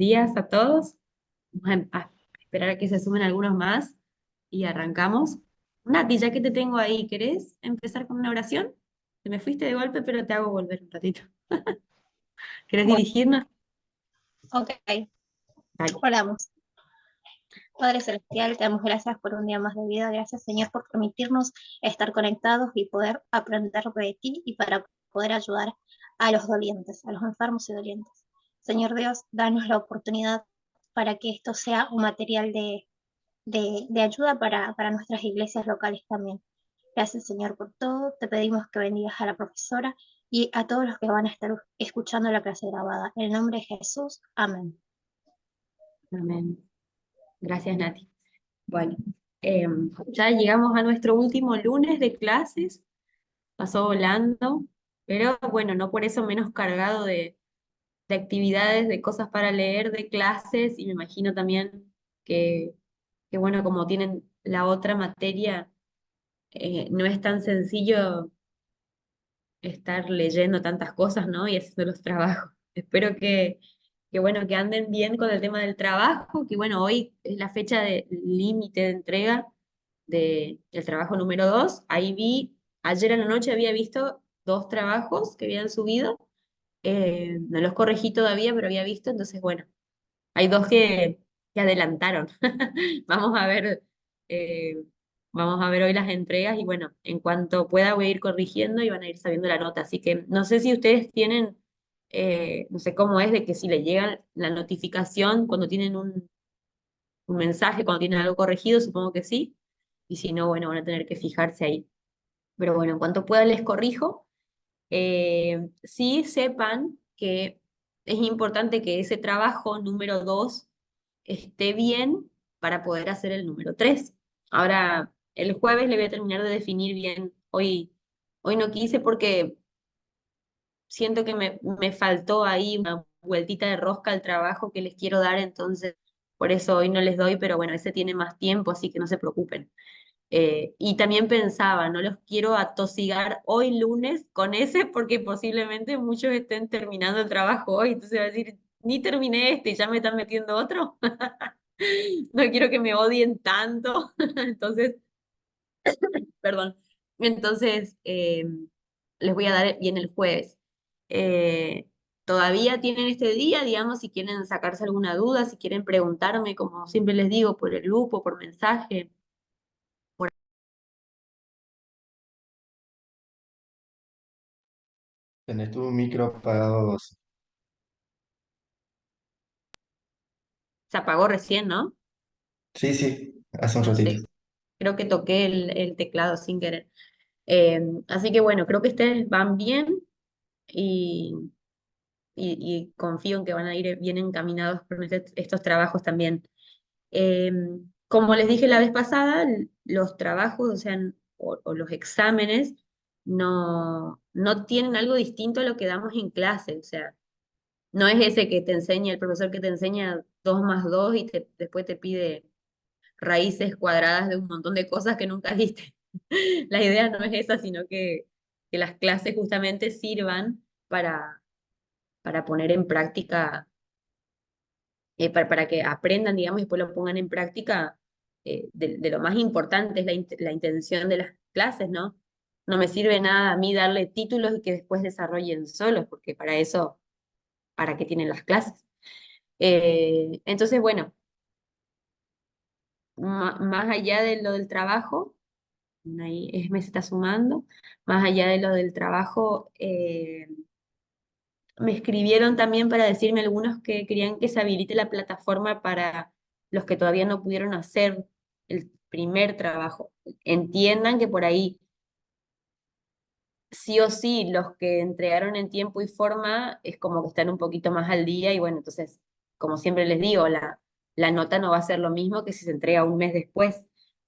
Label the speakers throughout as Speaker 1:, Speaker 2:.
Speaker 1: días a todos. Vamos a esperar a que se sumen algunos más y arrancamos. Nati, ya que te tengo ahí, ¿querés empezar con una oración? Te me fuiste de golpe, pero te hago volver un ratito. ¿Querés
Speaker 2: Bueno,
Speaker 1: dirigirnos?
Speaker 2: ok,
Speaker 1: Dale.
Speaker 2: oramos. Padre Celestial, te damos gracias por un día más de vida. Gracias, Señor, por permitirnos estar conectados y poder aprender de ti y para poder ayudar a los dolientes, a los enfermos y dolientes. Señor Dios, danos la oportunidad para que esto sea un material de ayuda para nuestras iglesias locales también. Gracias, Señor, por todo. Te pedimos que bendigas a la profesora y a todos los que van a estar escuchando la clase grabada. En el nombre de Jesús, amén.
Speaker 1: Amén. Gracias, Nati. Bueno, ya llegamos a nuestro último lunes de clases. Pasó volando, pero bueno, no por eso menos cargado de actividades, de cosas para leer, de clases, y me imagino también que, que bueno, como tienen la otra materia, no es tan sencillo estar leyendo tantas cosas, ¿no? Y haciendo los trabajos. Espero que bueno, que anden bien con el tema del trabajo, que bueno, hoy es la fecha de límite de entrega del trabajo número 2. Ahí vi, ayer en la noche había visto dos trabajos que habían subido. No los corregí todavía, pero había visto, entonces bueno, hay dos que adelantaron. Vamos a ver, eh, vamos a ver hoy las entregas y bueno, en cuanto pueda voy a ir corrigiendo y van a ir sabiendo la nota. Así que no sé si ustedes tienen, no sé cómo es de que si le llega la notificación cuando tienen un mensaje, cuando tienen algo corregido, supongo que sí. Y si no, bueno, van a tener que fijarse ahí. Pero bueno, en cuanto pueda les corrijo. Sí sepan que es importante que ese trabajo número 2 esté bien para poder hacer el número 3. Ahora, el jueves le voy a terminar de definir bien. Hoy no quise porque siento que me faltó ahí una vueltita de rosca al trabajo que les quiero dar, entonces por eso hoy no les doy, pero bueno, ese tiene más tiempo, así que no se preocupen. Y también pensaba, no los quiero atosigar hoy lunes con ese porque posiblemente muchos estén terminando el trabajo hoy, entonces va a decir, ni terminé este y ya me están metiendo otro. No quiero que me odien tanto, entonces, perdón. Entonces, les voy a dar bien el jueves. Eh, Todavía tienen este día, digamos, si quieren sacarse alguna duda, si quieren preguntarme, como siempre les digo, por el grupo, por mensaje.
Speaker 3: Tenés tu micro apagado.
Speaker 1: Se apagó recién, ¿no?
Speaker 3: Sí, sí, hace un
Speaker 1: No
Speaker 3: ratito.
Speaker 1: sé, creo que toqué el teclado sin querer. Así que bueno, creo que ustedes van bien y, y confío en que van a ir bien encaminados con estos trabajos también. Eh, Como les dije la vez pasada, los trabajos, o sea, o los exámenes, no tienen algo distinto a lo que damos en clase, o sea, no es ese que te enseña, el profesor que te enseña 2 más 2 y después te pide raíces cuadradas de un montón de cosas que nunca viste. La idea no es esa, sino que las clases justamente sirvan para poner en práctica, para que aprendan, digamos, y después lo pongan en práctica. De lo más importante es la intención de las clases, ¿no? No me sirve nada a mí darle títulos y que después desarrollen solos, porque para eso, ¿para qué tienen las clases? Entonces, bueno, más allá de lo del trabajo, ahí me se está sumando. Más allá de lo del trabajo, me escribieron también para decirme algunos que querían que se habilite la plataforma para los que todavía no pudieron hacer el primer trabajo. Entiendan que por ahí sí o sí los que entregaron en tiempo y forma es como que están un poquito más al día y bueno, entonces, como siempre les digo, la nota no va a ser lo mismo que si se entrega un mes después.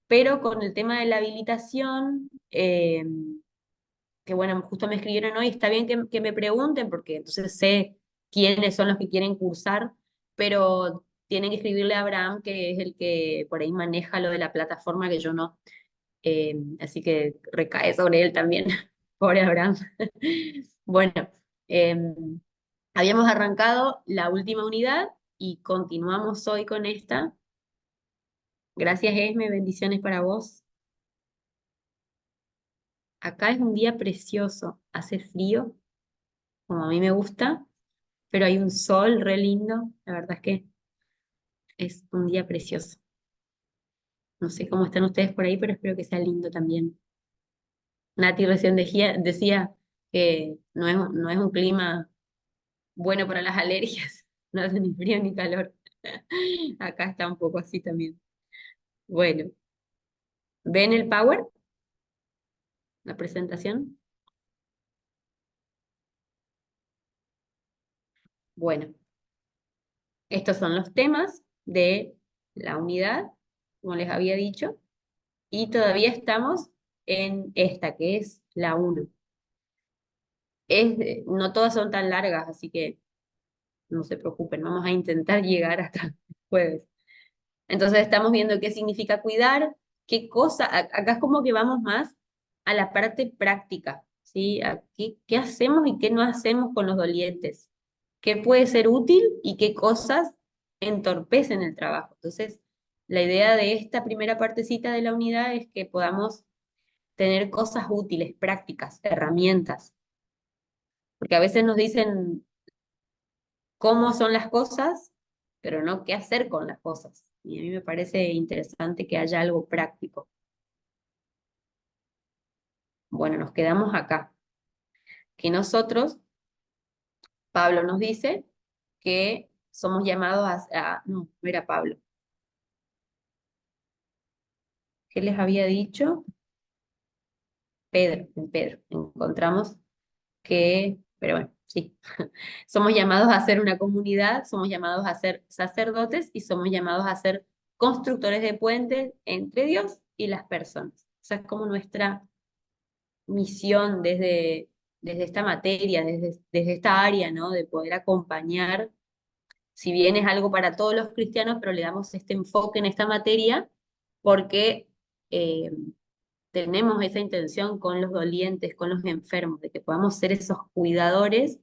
Speaker 1: Pero con el tema de la habilitación, que bueno, justo me escribieron hoy, está bien que me pregunten porque entonces sé quiénes son los que quieren cursar, pero tienen que escribirle a Abraham, que es el que por ahí maneja lo de la plataforma, que yo no. Así que recae sobre él también, pobre Abraham. Bueno, eh, habíamos arrancado la última unidad, y continuamos hoy con esta. Gracias, Esme, bendiciones para vos. Acá es un día precioso, hace frío, como a mí me gusta, pero hay un sol re lindo, la verdad es que es un día precioso. No sé cómo están ustedes por ahí, pero espero que sea lindo también. Nati recién decía que no es un clima bueno para las alergias, no hace ni frío ni calor. Acá está un poco así también. Bueno, ¿ven el Power? La presentación. Bueno, estos son los temas de la unidad, como les había dicho, y todavía estamos en esta, que es la uno. No todas son tan largas, así que no se preocupen, vamos a intentar llegar hasta el jueves. Entonces estamos viendo qué significa cuidar, qué cosa, acá es como que vamos más a la parte práctica, ¿sí? A qué hacemos y qué no hacemos con los dolientes, qué puede ser útil y qué cosas entorpecen el trabajo. Entonces, la idea de esta primera partecita de la unidad es que podamos tener cosas útiles, prácticas, herramientas, porque a veces nos dicen cómo son las cosas, pero no qué hacer con las cosas. Y a mí me parece interesante que haya algo práctico. Bueno, nos quedamos acá. Que nosotros, Pablo nos dice que somos llamados no, no era Pablo. ¿Qué les había dicho? Pedro. Encontramos que, pero bueno, sí. Somos llamados a ser una comunidad, somos llamados a ser sacerdotes y somos llamados a ser constructores de puentes entre Dios y las personas. O sea, es como nuestra misión desde esta materia, desde esta área, ¿no? De poder acompañar, si bien es algo para todos los cristianos, pero le damos este enfoque en esta materia porque eh, tenemos esa intención con los dolientes, con los enfermos, de que podamos ser esos cuidadores,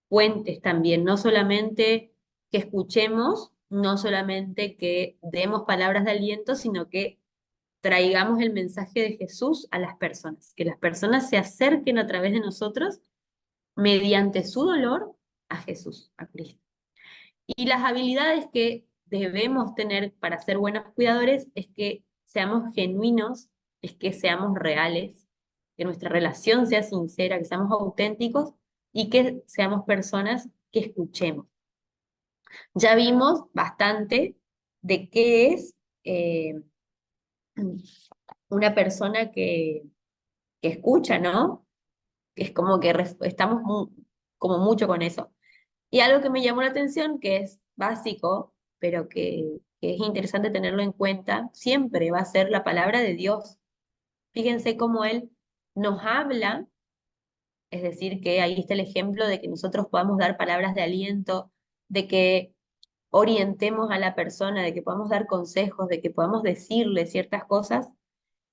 Speaker 1: puentes también, no solamente que escuchemos, no solamente que demos palabras de aliento, sino que traigamos el mensaje de Jesús a las personas, que las personas se acerquen a través de nosotros mediante su dolor a Jesús, a Cristo. Y las habilidades que debemos tener para ser buenos cuidadores es que seamos genuinos, es que seamos reales, que nuestra relación sea sincera, que seamos auténticos y que seamos personas que escuchemos. Ya vimos bastante de qué es eh, una persona que escucha, ¿no? Que es como que estamos como mucho con eso. Y algo que me llamó la atención, que es básico, pero que es interesante tenerlo en cuenta, siempre va a ser la palabra de Dios. Fíjense cómo Él nos habla, es decir, que ahí está el ejemplo de que nosotros podamos dar palabras de aliento, de que orientemos a la persona, de que podamos dar consejos, de que podamos decirle ciertas cosas,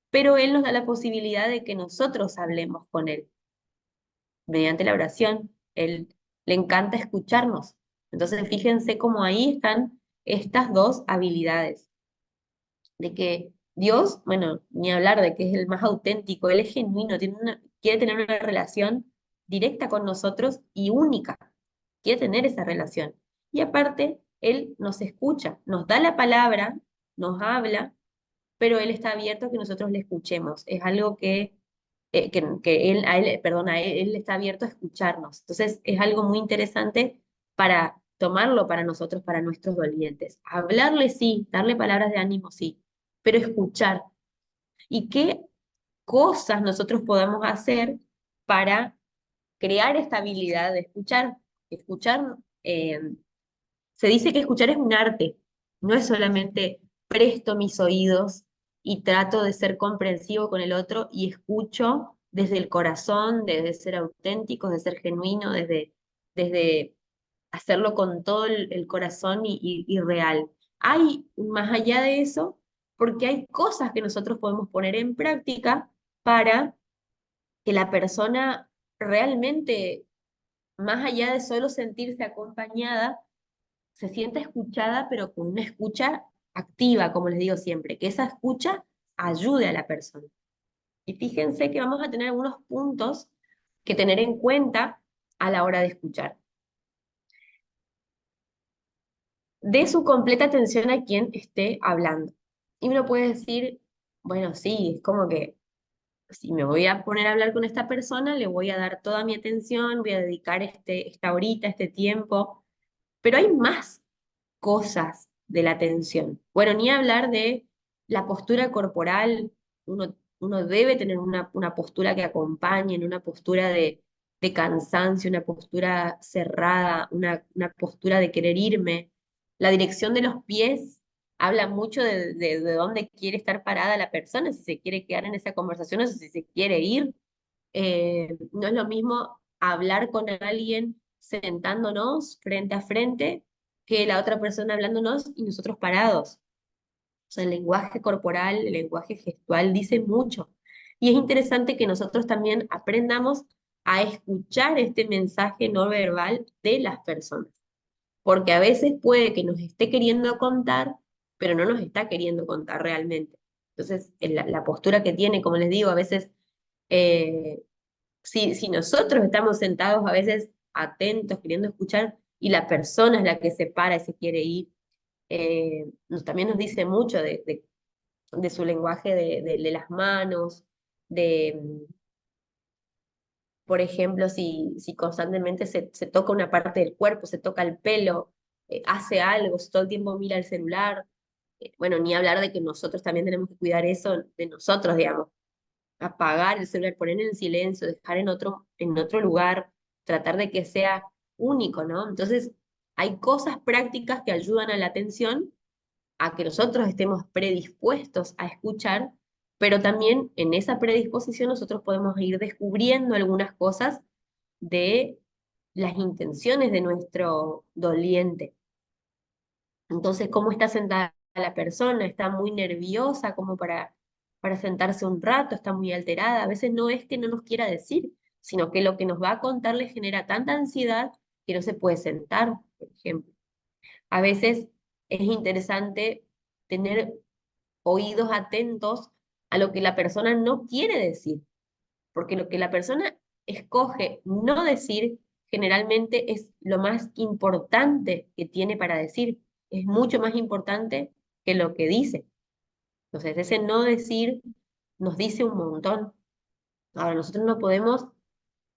Speaker 1: pero Él nos da la posibilidad de que nosotros hablemos con Él mediante la oración. Él le encanta escucharnos. Entonces, fíjense cómo ahí están estas dos habilidades, de que Dios, bueno, ni hablar de que es el más auténtico, Él es genuino, quiere tener una relación directa con nosotros y única, quiere tener esa relación. Y aparte, Él nos escucha, nos da la palabra, nos habla, pero Él está abierto a que nosotros le escuchemos. Es algo que él, perdón, él está abierto a escucharnos. Entonces, es algo muy interesante para tomarlo para nosotros, para nuestros dolientes. Hablarle sí, darle palabras de ánimo sí, pero escuchar. ¿Y qué cosas nosotros podemos hacer para crear esta habilidad de escuchar? Escuchar, se dice que escuchar es un arte, no es solamente presto mis oídos y trato de ser comprensivo con el otro y escucho desde el corazón, desde ser auténtico, de ser genuino, desde hacerlo con todo el corazón y real. Hay más allá de eso, porque hay cosas que nosotros podemos poner en práctica para que la persona realmente, más allá de solo sentirse acompañada, se sienta escuchada, pero con una escucha activa, como les digo siempre, que esa escucha ayude a la persona. Y fíjense que vamos a tener algunos puntos que tener en cuenta a la hora de escuchar. Dé su completa atención a quien esté hablando. Y uno puede decir, bueno, sí, es como que si me voy a poner a hablar con esta persona, le voy a dar toda mi atención, voy a dedicar esta horita, este tiempo, pero hay más cosas de la atención. Bueno, ni hablar de la postura corporal, uno debe tener una postura que acompañe, una postura de cansancio, una postura cerrada, una postura de querer irme. La dirección de los pies habla mucho de dónde quiere estar parada la persona, si se quiere quedar en esa conversación o si se quiere ir. No es lo mismo hablar con alguien sentándonos frente a frente que la otra persona hablándonos y nosotros parados. O sea, el lenguaje corporal, el lenguaje gestual dice mucho. Y es interesante que nosotros también aprendamos a escuchar este mensaje no verbal de las personas, porque a veces puede que nos esté queriendo contar, pero no nos está queriendo contar realmente. Entonces, la postura que tiene, como les digo, a veces eh, si nosotros estamos sentados a veces atentos, queriendo escuchar, y la persona es la que se para y se quiere ir, también nos dice mucho de su lenguaje de las manos, de, por ejemplo, si constantemente se toca una parte del cuerpo, se toca el pelo, hace algo, si todo el tiempo mira el celular. Bueno, ni hablar de que nosotros también tenemos que cuidar eso de nosotros, digamos, apagar el celular, poner en silencio, dejar en otro lugar, tratar de que sea único, ¿no? Entonces, hay cosas prácticas que ayudan a la atención, a que nosotros estemos predispuestos a escuchar, pero también en esa predisposición nosotros podemos ir descubriendo algunas cosas de las intenciones de nuestro doliente. Entonces, ¿cómo está sentada la persona? ¿Está muy nerviosa como para sentarse un rato? ¿Está muy alterada? A veces no es que no nos quiera decir, sino que lo que nos va a contar le genera tanta ansiedad que no se puede sentar, por ejemplo. A veces es interesante tener oídos atentos a lo que la persona no quiere decir, porque lo que la persona escoge no decir generalmente es lo más importante que tiene para decir, es mucho más importante que lo que dice. Entonces, ese no decir nos dice un montón. Ahora, nosotros no podemos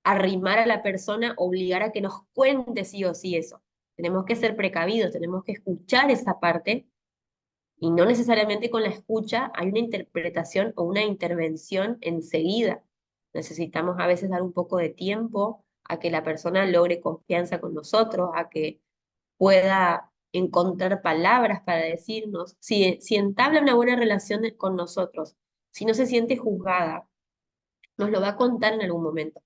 Speaker 1: arrimar a la persona, obligar a que nos cuente sí o sí eso. Tenemos que ser precavidos, tenemos que escuchar esa parte y no necesariamente con la escucha hay una interpretación o una intervención enseguida. Necesitamos a veces dar un poco de tiempo a que la persona logre confianza con nosotros, a que pueda encontrar palabras para decirnos. Si entabla una buena relación con nosotros, si no se siente juzgada, nos lo va a contar en algún momento.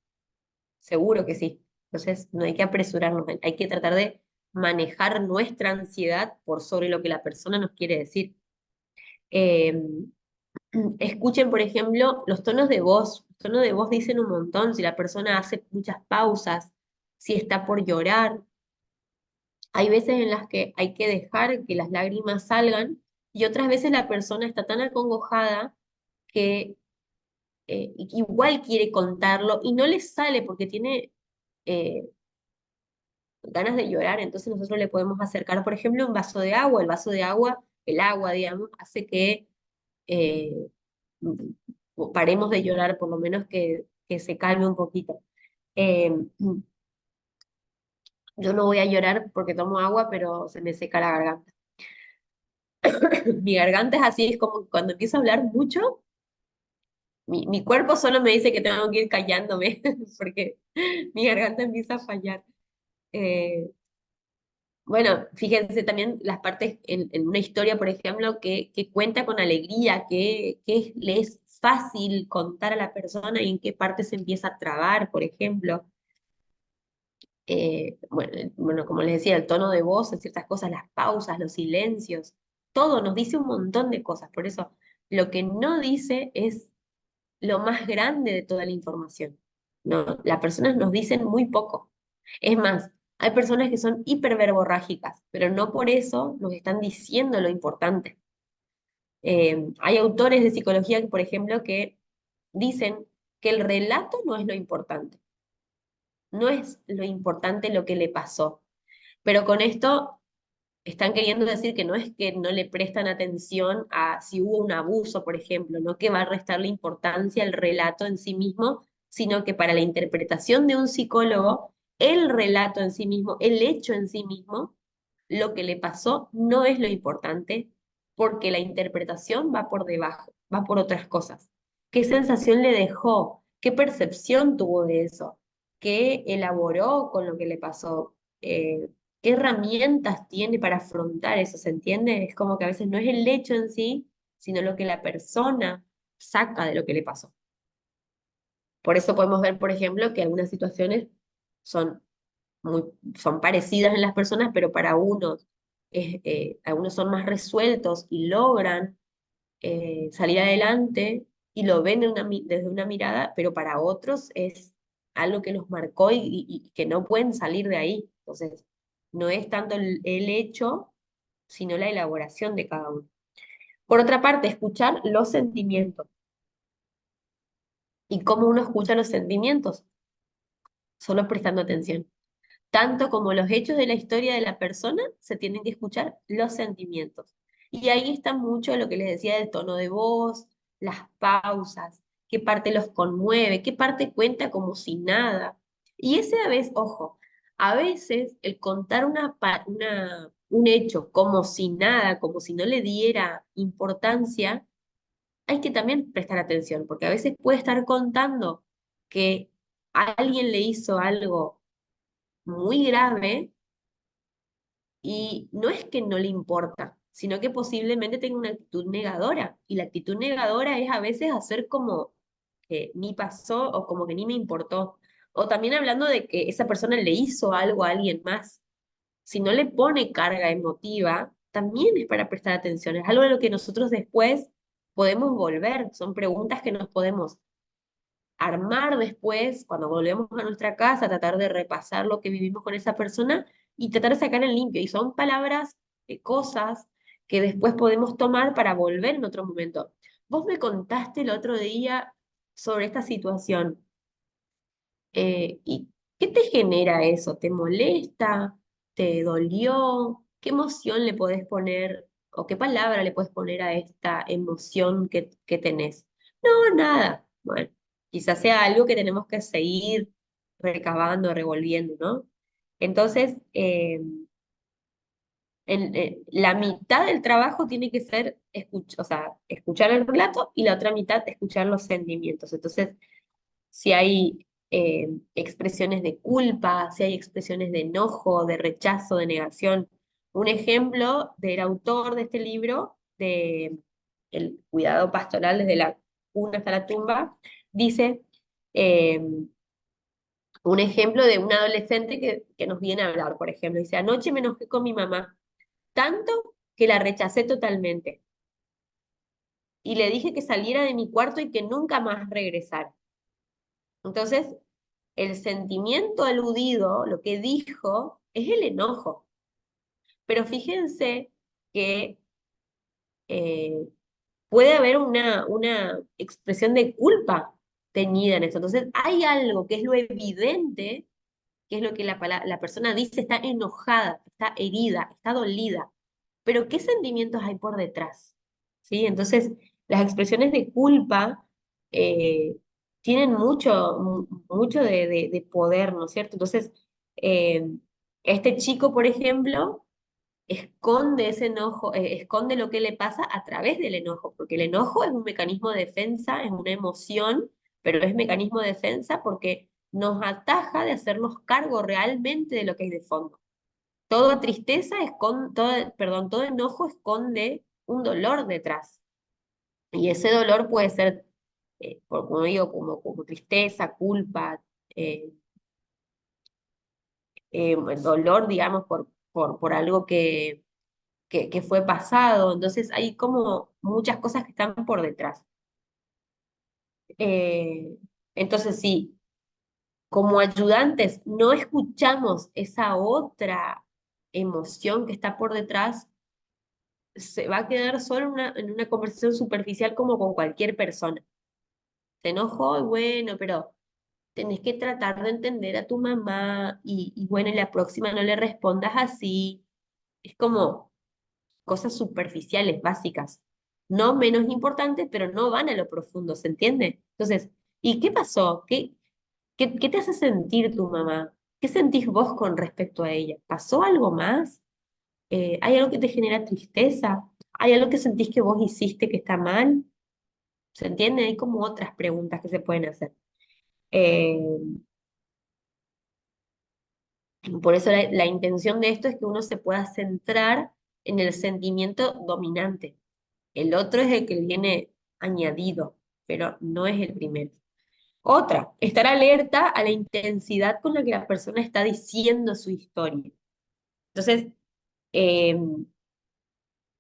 Speaker 1: Seguro que sí. Entonces, no hay que apresurarnos, hay que tratar de manejar nuestra ansiedad por sobre lo que la persona nos quiere decir. Eh, Escuchen, por ejemplo, los tonos de voz. Los tonos de voz dicen un montón. Si la persona hace muchas pausas, si está por llorar. Hay veces en las que hay que dejar que las lágrimas salgan y otras veces la persona está tan acongojada que igual quiere contarlo y no le sale porque tiene eh, ganas de llorar. Entonces nosotros le podemos acercar, por ejemplo, un vaso de agua. El vaso de agua, el agua, digamos, hace que eh, paremos de llorar, por lo menos que se calme un poquito. Eh, yo no voy a llorar porque tomo agua, pero se me seca la garganta. Mi garganta es así, es como cuando empiezo a hablar mucho, mi cuerpo solo me dice que tengo que ir callándome, porque mi garganta empieza a fallar. Eh, bueno, fíjense también las partes en una historia, por ejemplo, que cuenta con alegría, que le es fácil contar a la persona y en qué parte se empieza a trabar, por ejemplo. Bueno, como les decía, el tono de voz en ciertas cosas, las pausas, los silencios, todo nos dice un montón de cosas. Por eso, lo que no dice es lo más grande de toda la información. No, las personas nos dicen muy poco. Es más, Hay personas que son hiperverborrágicas, pero no por eso nos están diciendo lo importante. Hay autores de psicología, por ejemplo, que dicen que el relato no es lo importante, no es lo importante lo que le pasó. Pero con esto están queriendo decir que no es que no le prestan atención a si hubo un abuso, por ejemplo, no que va a restarle importancia al relato en sí mismo, sino que para la interpretación de un psicólogo, el relato en sí mismo, el hecho en sí mismo, lo que le pasó no es lo importante, porque la interpretación va por debajo, va por otras cosas. ¿Qué sensación le dejó? ¿Qué percepción tuvo de eso? ¿Qué elaboró con lo que le pasó? ¿Qué herramientas tiene para afrontar eso? ¿Se entiende? Es como que a veces no es el hecho en sí, sino lo que la persona saca de lo que le pasó. Por eso podemos ver, por ejemplo, que algunas situaciones son son parecidas en las personas, pero para unos, algunos son más resueltos y logran salir adelante y lo ven desde una mirada, pero para otros es algo que los marcó y que no pueden salir de ahí. Entonces, no es tanto el hecho, sino la elaboración de cada uno. Por otra parte, escuchar los sentimientos. ¿Y cómo uno escucha los sentimientos? Solo prestando atención. Tanto como los hechos de la historia de la persona, se tienen que escuchar los sentimientos. Y ahí está mucho lo que les decía del tono de voz, las pausas, qué parte los conmueve, qué parte cuenta como si nada. Y ese a veces, ojo, a veces el contar un hecho como si nada, como si no le diera importancia, hay que también prestar atención, porque a veces puede estar contando que alguien le hizo algo muy grave y no es que no le importa, sino que posiblemente tenga una actitud negadora. Y la actitud negadora es a veces hacer como que ni pasó o como que ni me importó. O también hablando de que esa persona le hizo algo a alguien más. Si no le pone carga emotiva, también es para prestar atención. Es algo a lo que nosotros después podemos volver. Son preguntas que nos podemos armar después, cuando volvemos a nuestra casa, tratar de repasar lo que vivimos con esa persona y tratar de sacar en limpio. Y son palabras, cosas que después podemos tomar para volver en otro momento. Vos me contaste el otro día sobre esta situación. ¿Y qué te genera eso? ¿Te molesta? ¿Te dolió? ¿Qué emoción le podés poner o qué palabra le podés poner a esta emoción que tenés? No, nada. Bueno, quizás sea algo que tenemos que seguir recabando, revolviendo, ¿no? Entonces, la mitad del trabajo tiene que ser o sea, escuchar el relato y la otra mitad escuchar los sentimientos. Entonces, si hay expresiones de culpa, si hay expresiones de enojo, de rechazo, de negación. Un ejemplo del autor de este libro, de El cuidado pastoral desde la cuna hasta la tumba, dice eh, un ejemplo de un adolescente que nos viene a hablar, por ejemplo. Dice, anoche me enojé con mi mamá, tanto que la rechacé totalmente. Y le dije que saliera de mi cuarto y que nunca más regresara. Entonces, el sentimiento aludido, lo que dijo, es el enojo. Pero fíjense que eh, puede haber una expresión de culpa teñida en eso. Entonces, hay algo que es lo evidente, que es lo que la persona dice, está enojada, está herida, está dolida. Pero ¿qué sentimientos hay por detrás? ¿Sí? Entonces, las expresiones de culpa eh, tienen mucho de poder, ¿no es cierto? Entonces, eh, este chico, por ejemplo, esconde ese enojo, esconde lo que le pasa a través del enojo, porque el enojo es un mecanismo de defensa, es una emoción, pero es mecanismo de defensa porque nos ataja de hacernos cargo realmente de lo que hay de fondo. Toda tristeza esconde, perdón, todo enojo esconde un dolor detrás. Y ese dolor puede ser, como digo, como tristeza, culpa, eh, dolor, digamos, por algo que fue pasado. Entonces hay como muchas cosas que están por detrás. Eh, entonces sí, como ayudantes no escuchamos esa otra emoción que está por detrás, se va a quedar solo en una conversación superficial como con cualquier persona. Se enojó y bueno, pero tenés que tratar de entender a tu mamá y bueno, en la próxima no le respondas así. Es como cosas superficiales, básicas, no menos importantes, pero no van a lo profundo, ¿se entiende? Entonces, ¿y qué pasó? ¿Qué te hace sentir tu mamá? ¿Qué sentís vos con respecto a ella? ¿Pasó algo más? ¿Hay algo que te genera tristeza? ¿Hay algo que sentís que vos hiciste que está mal? ¿Se entiende? Hay como otras preguntas que se pueden hacer. Eh, por eso la intención de esto es que uno se pueda centrar en el sentimiento dominante. El otro es el que viene añadido, pero no es el primero. Otra, estar alerta a la intensidad con la que la persona está diciendo su historia. Entonces, eh,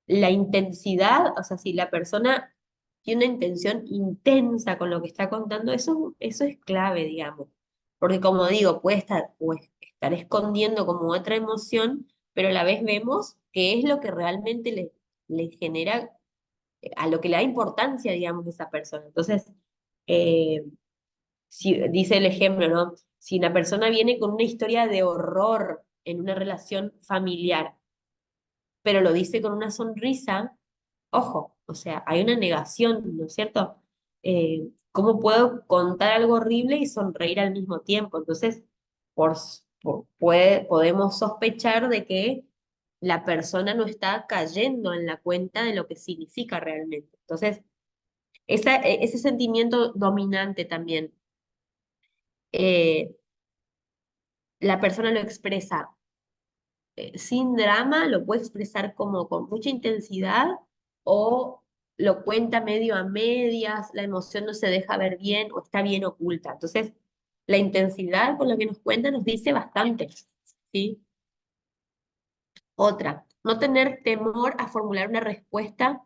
Speaker 1: la intensidad, o sea, si la persona tiene una intención intensa con lo que está contando, eso es clave, digamos. Porque como digo, puede estar, estar escondiendo como otra emoción, pero a la vez vemos qué es lo que realmente le genera, a lo que le da importancia, digamos, a esa persona. Entonces, eh, si, dice el ejemplo, ¿no? Si una persona viene con una historia de horror en una relación familiar, pero lo dice con una sonrisa, ojo, o sea, hay una negación, ¿no es cierto? ¿Cómo puedo contar algo horrible y sonreír al mismo tiempo? Entonces, podemos sospechar de que la persona no está cayendo en la cuenta de lo que significa realmente. Entonces, ese sentimiento dominante también, eh, la persona lo expresa sin drama, lo puede expresar como con mucha intensidad o lo cuenta medio a medias, la emoción no se deja ver bien o está bien oculta. Entonces, la intensidad con la que nos cuenta nos dice bastante, ¿sí? Otra, no tener temor a formular una respuesta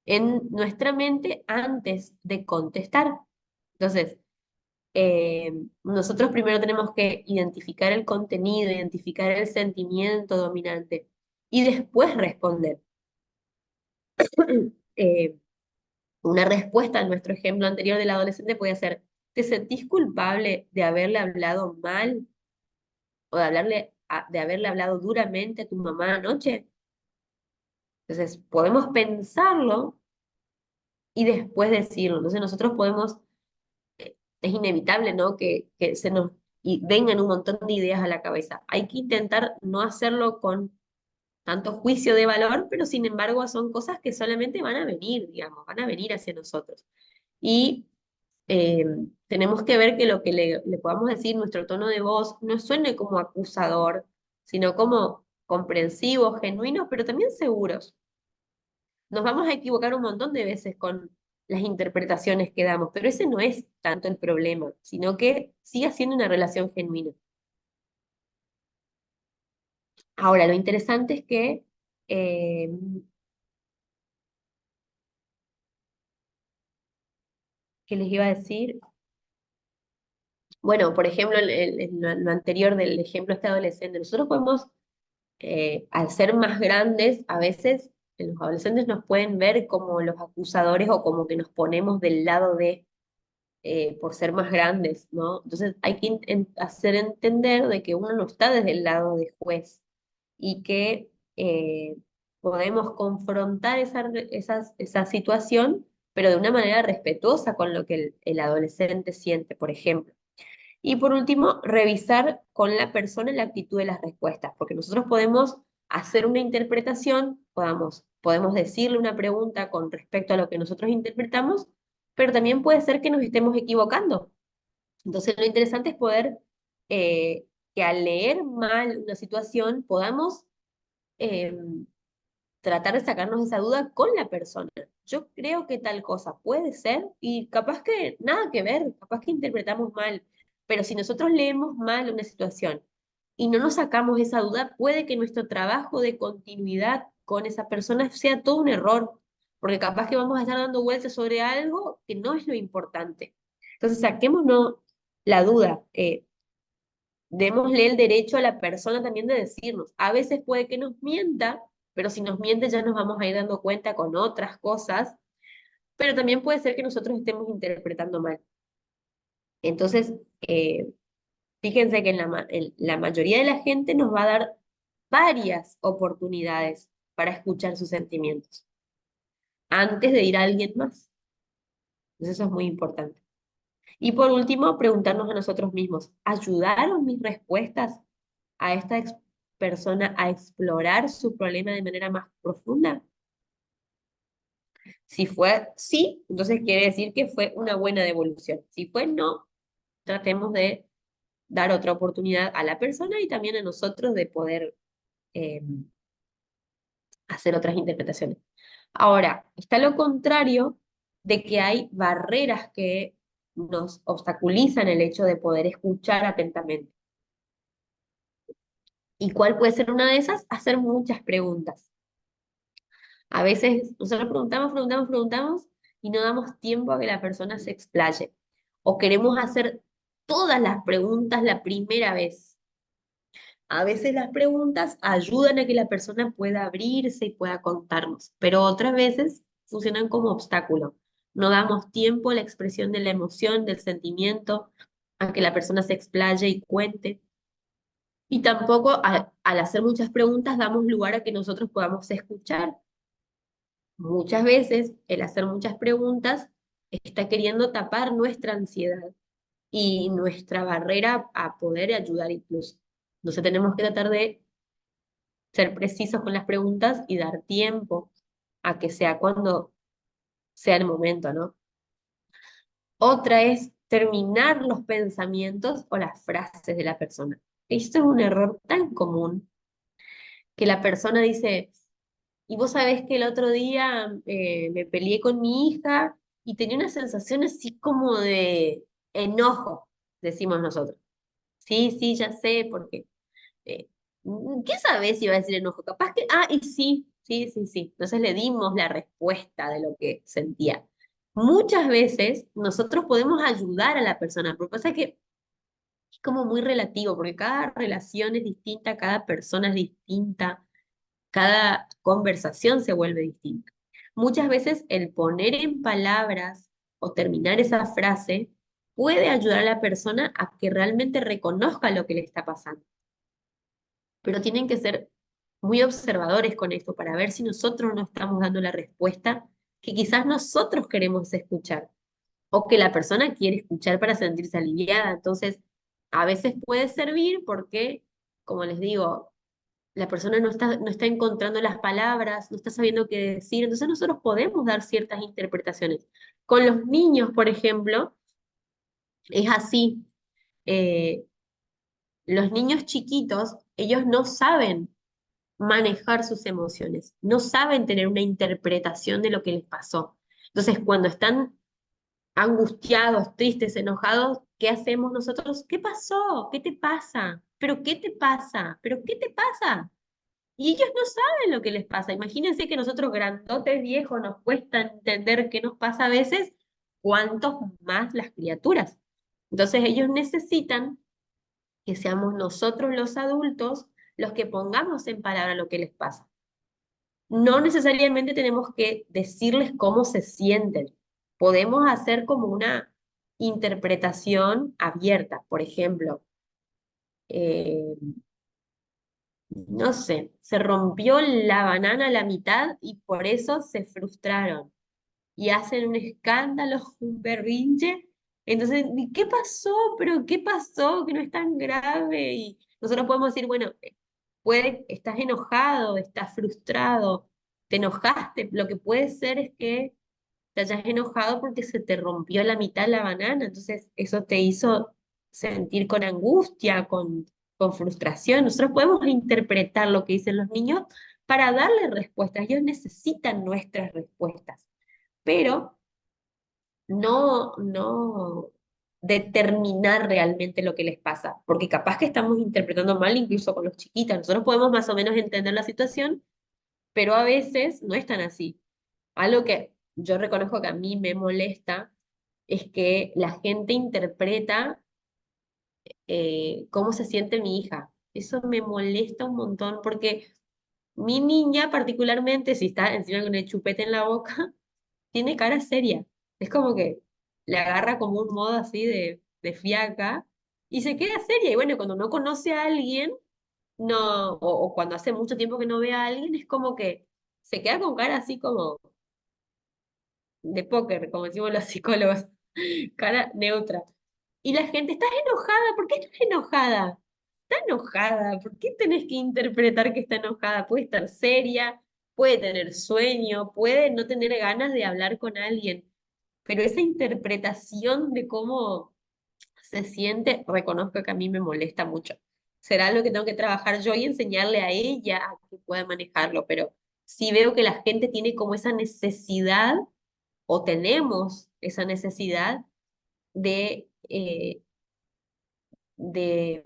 Speaker 1: en nuestra mente antes de contestar. Entonces, nosotros primero tenemos que identificar el contenido, identificar el sentimiento dominante y después responder. Eh, una respuesta a nuestro ejemplo anterior del adolescente puede ser, ¿te sentís culpable de haberle hablado mal o de haberle hablado duramente a tu mamá anoche? Entonces, podemos pensarlo y después decirlo. Entonces, nosotros podemos, es inevitable, ¿no? Que se nos y vengan un montón de ideas a la cabeza. Hay que intentar no hacerlo con tanto juicio de valor, pero sin embargo son cosas que solamente van a venir, digamos, van a venir hacia nosotros. Y eh, tenemos que ver que lo que le podamos decir, nuestro tono de voz, no suene como acusador, sino como comprensivos, genuinos, pero también seguros. Nos vamos a equivocar un montón de veces con las interpretaciones que damos, pero ese no es tanto el problema, sino que sigue siendo una relación genuina. Ahora, lo interesante es que eh, ¿qué les iba a decir? Bueno, por ejemplo, en lo anterior del ejemplo este adolescente, nosotros podemos, al ser más grandes, a veces los adolescentes nos pueden ver como los acusadores o como que nos ponemos del lado de, por ser más grandes, ¿no? Entonces hay que hacer entender de que uno no está desde el lado de juez y que podemos confrontar esa situación, pero de una manera respetuosa con lo que el adolescente siente, por ejemplo. Y por último, revisar con la persona la actitud de las respuestas, porque nosotros podemos hacer una interpretación, podemos decirle una pregunta con respecto a lo que nosotros interpretamos, pero también puede ser que nos estemos equivocando. Entonces, lo interesante es poder que al leer mal una situación podamos eh, tratar de sacarnos esa duda con la persona. Yo creo que tal cosa puede ser y capaz que nada que ver, capaz que interpretamos mal, pero si nosotros leemos mal una situación y no nos sacamos esa duda, puede que nuestro trabajo de continuidad con esa persona sea todo un error, porque capaz que vamos a estar dando vueltas sobre algo que no es lo importante. Entonces, saquémonos la duda. démosle el derecho a la persona también de decirnos. A veces puede que nos mienta, pero si nos miente ya nos vamos a ir dando cuenta con otras cosas, pero también puede ser que nosotros estemos interpretando mal. Entonces, fíjense que en la mayoría de la gente nos va a dar varias oportunidades para escuchar sus sentimientos antes de ir a alguien más. Entonces eso es muy importante. Y por último, preguntarnos a nosotros mismos, ¿ayudaron mis respuestas a esta persona a explorar su problema de manera más profunda? Si fue sí, entonces quiere decir que fue una buena devolución. Si fue no, tratemos de dar otra oportunidad a la persona y también a nosotros de poder eh, hacer otras interpretaciones. Ahora, está lo contrario de que hay barreras que nos obstaculizan el hecho de poder escuchar atentamente. ¿Y cuál puede ser una de esas? Hacer muchas preguntas. A veces nosotros preguntamos y no damos tiempo a que la persona se explaye. O queremos hacer todas las preguntas la primera vez. A veces las preguntas ayudan a que la persona pueda abrirse y pueda contarnos, pero otras veces funcionan como obstáculo. No damos tiempo a la expresión de la emoción, del sentimiento, a que la persona se explaye y cuente. Y tampoco al hacer muchas preguntas damos lugar a que nosotros podamos escuchar. Muchas veces el hacer muchas preguntas está queriendo tapar nuestra ansiedad y nuestra barrera a poder ayudar incluso. Entonces tenemos que tratar de ser precisos con las preguntas y dar tiempo a que sea cuando sea el momento, ¿no? Otra es terminar los pensamientos o las frases de la persona. Esto es un error tan común que la persona dice, y vos sabés que el otro día me peleé con mi hija y tenía una sensación así como de enojo, decimos nosotros. Sí, sí, ya sé, porque eh, ¿qué sabes si iba a decir enojo? Capaz que, y sí, sí, sí, sí. Entonces le dimos la respuesta de lo que sentía. Muchas veces nosotros podemos ayudar a la persona, pero pasa que es como muy relativo, porque cada relación es distinta, cada persona es distinta, cada conversación se vuelve distinta. Muchas veces el poner en palabras o terminar esa frase puede ayudar a la persona a que realmente reconozca lo que le está pasando, pero tienen que ser muy observadores con esto para ver si nosotros no estamos dando la respuesta que quizás nosotros queremos escuchar o que la persona quiere escuchar para sentirse aliviada. Entonces, a veces puede servir porque, como les digo, la persona no está encontrando las palabras, no está sabiendo qué decir, entonces nosotros podemos dar ciertas interpretaciones. Con los niños, por ejemplo, es así. Eh, los niños chiquitos, ellos no saben manejar sus emociones, no saben tener una interpretación de lo que les pasó. Entonces, cuando están angustiados, tristes, enojados, ¿qué hacemos nosotros? ¿Qué pasó? ¿Qué te pasa? ¿Pero qué te pasa? ¿Pero qué te pasa? Y ellos no saben lo que les pasa. Imagínense que nosotros grandotes viejos nos cuesta entender qué nos pasa a veces, cuántos más las criaturas. Entonces ellos necesitan que seamos nosotros los adultos los que pongamos en palabra lo que les pasa. No necesariamente tenemos que decirles cómo se sienten. Podemos hacer como una interpretación abierta. Por ejemplo, eh, no sé, se rompió la banana a la mitad y por eso se frustraron y hacen un escándalo, un berrinche. Entonces, ¿y qué pasó? ¿Pero qué pasó? Que no es tan grave. Y nosotros podemos decir, bueno, estás enojado, estás frustrado, te enojaste. Lo que puede ser es que te hayas enojado porque se te rompió la mitad la banana. Entonces, eso te hizo sentir con angustia, con frustración. Nosotros podemos interpretar lo que dicen los niños para darle respuestas. Ellos necesitan nuestras respuestas, pero no determinar realmente lo que les pasa, porque capaz que estamos interpretando mal incluso con los chiquitos. Nosotros podemos más o menos entender la situación, pero a veces no es tan así. Algo que yo reconozco que a mí me molesta es que la gente interpreta cómo se siente mi hija. Eso me molesta un montón porque mi niña particularmente, si está encima con el chupete en la boca, tiene cara seria. Es como que le agarra como un modo así de fiaca y se queda seria. Y bueno, cuando no conoce a alguien, no, o cuando hace mucho tiempo que no ve a alguien, es como que se queda con cara así como de póker, como decimos los psicólogos, cara neutra. Y la gente, ¿estás enojada? ¿Por qué estás enojada? Está enojada, ¿por qué tenés que interpretar que está enojada? Puede estar seria, puede tener sueño, puede no tener ganas de hablar con alguien, pero esa interpretación de cómo se siente, reconozco que a mí me molesta mucho. Será lo que tengo que trabajar yo y enseñarle a ella a que pueda manejarlo, pero si veo que la gente tiene como esa necesidad o tenemos esa necesidad de, de,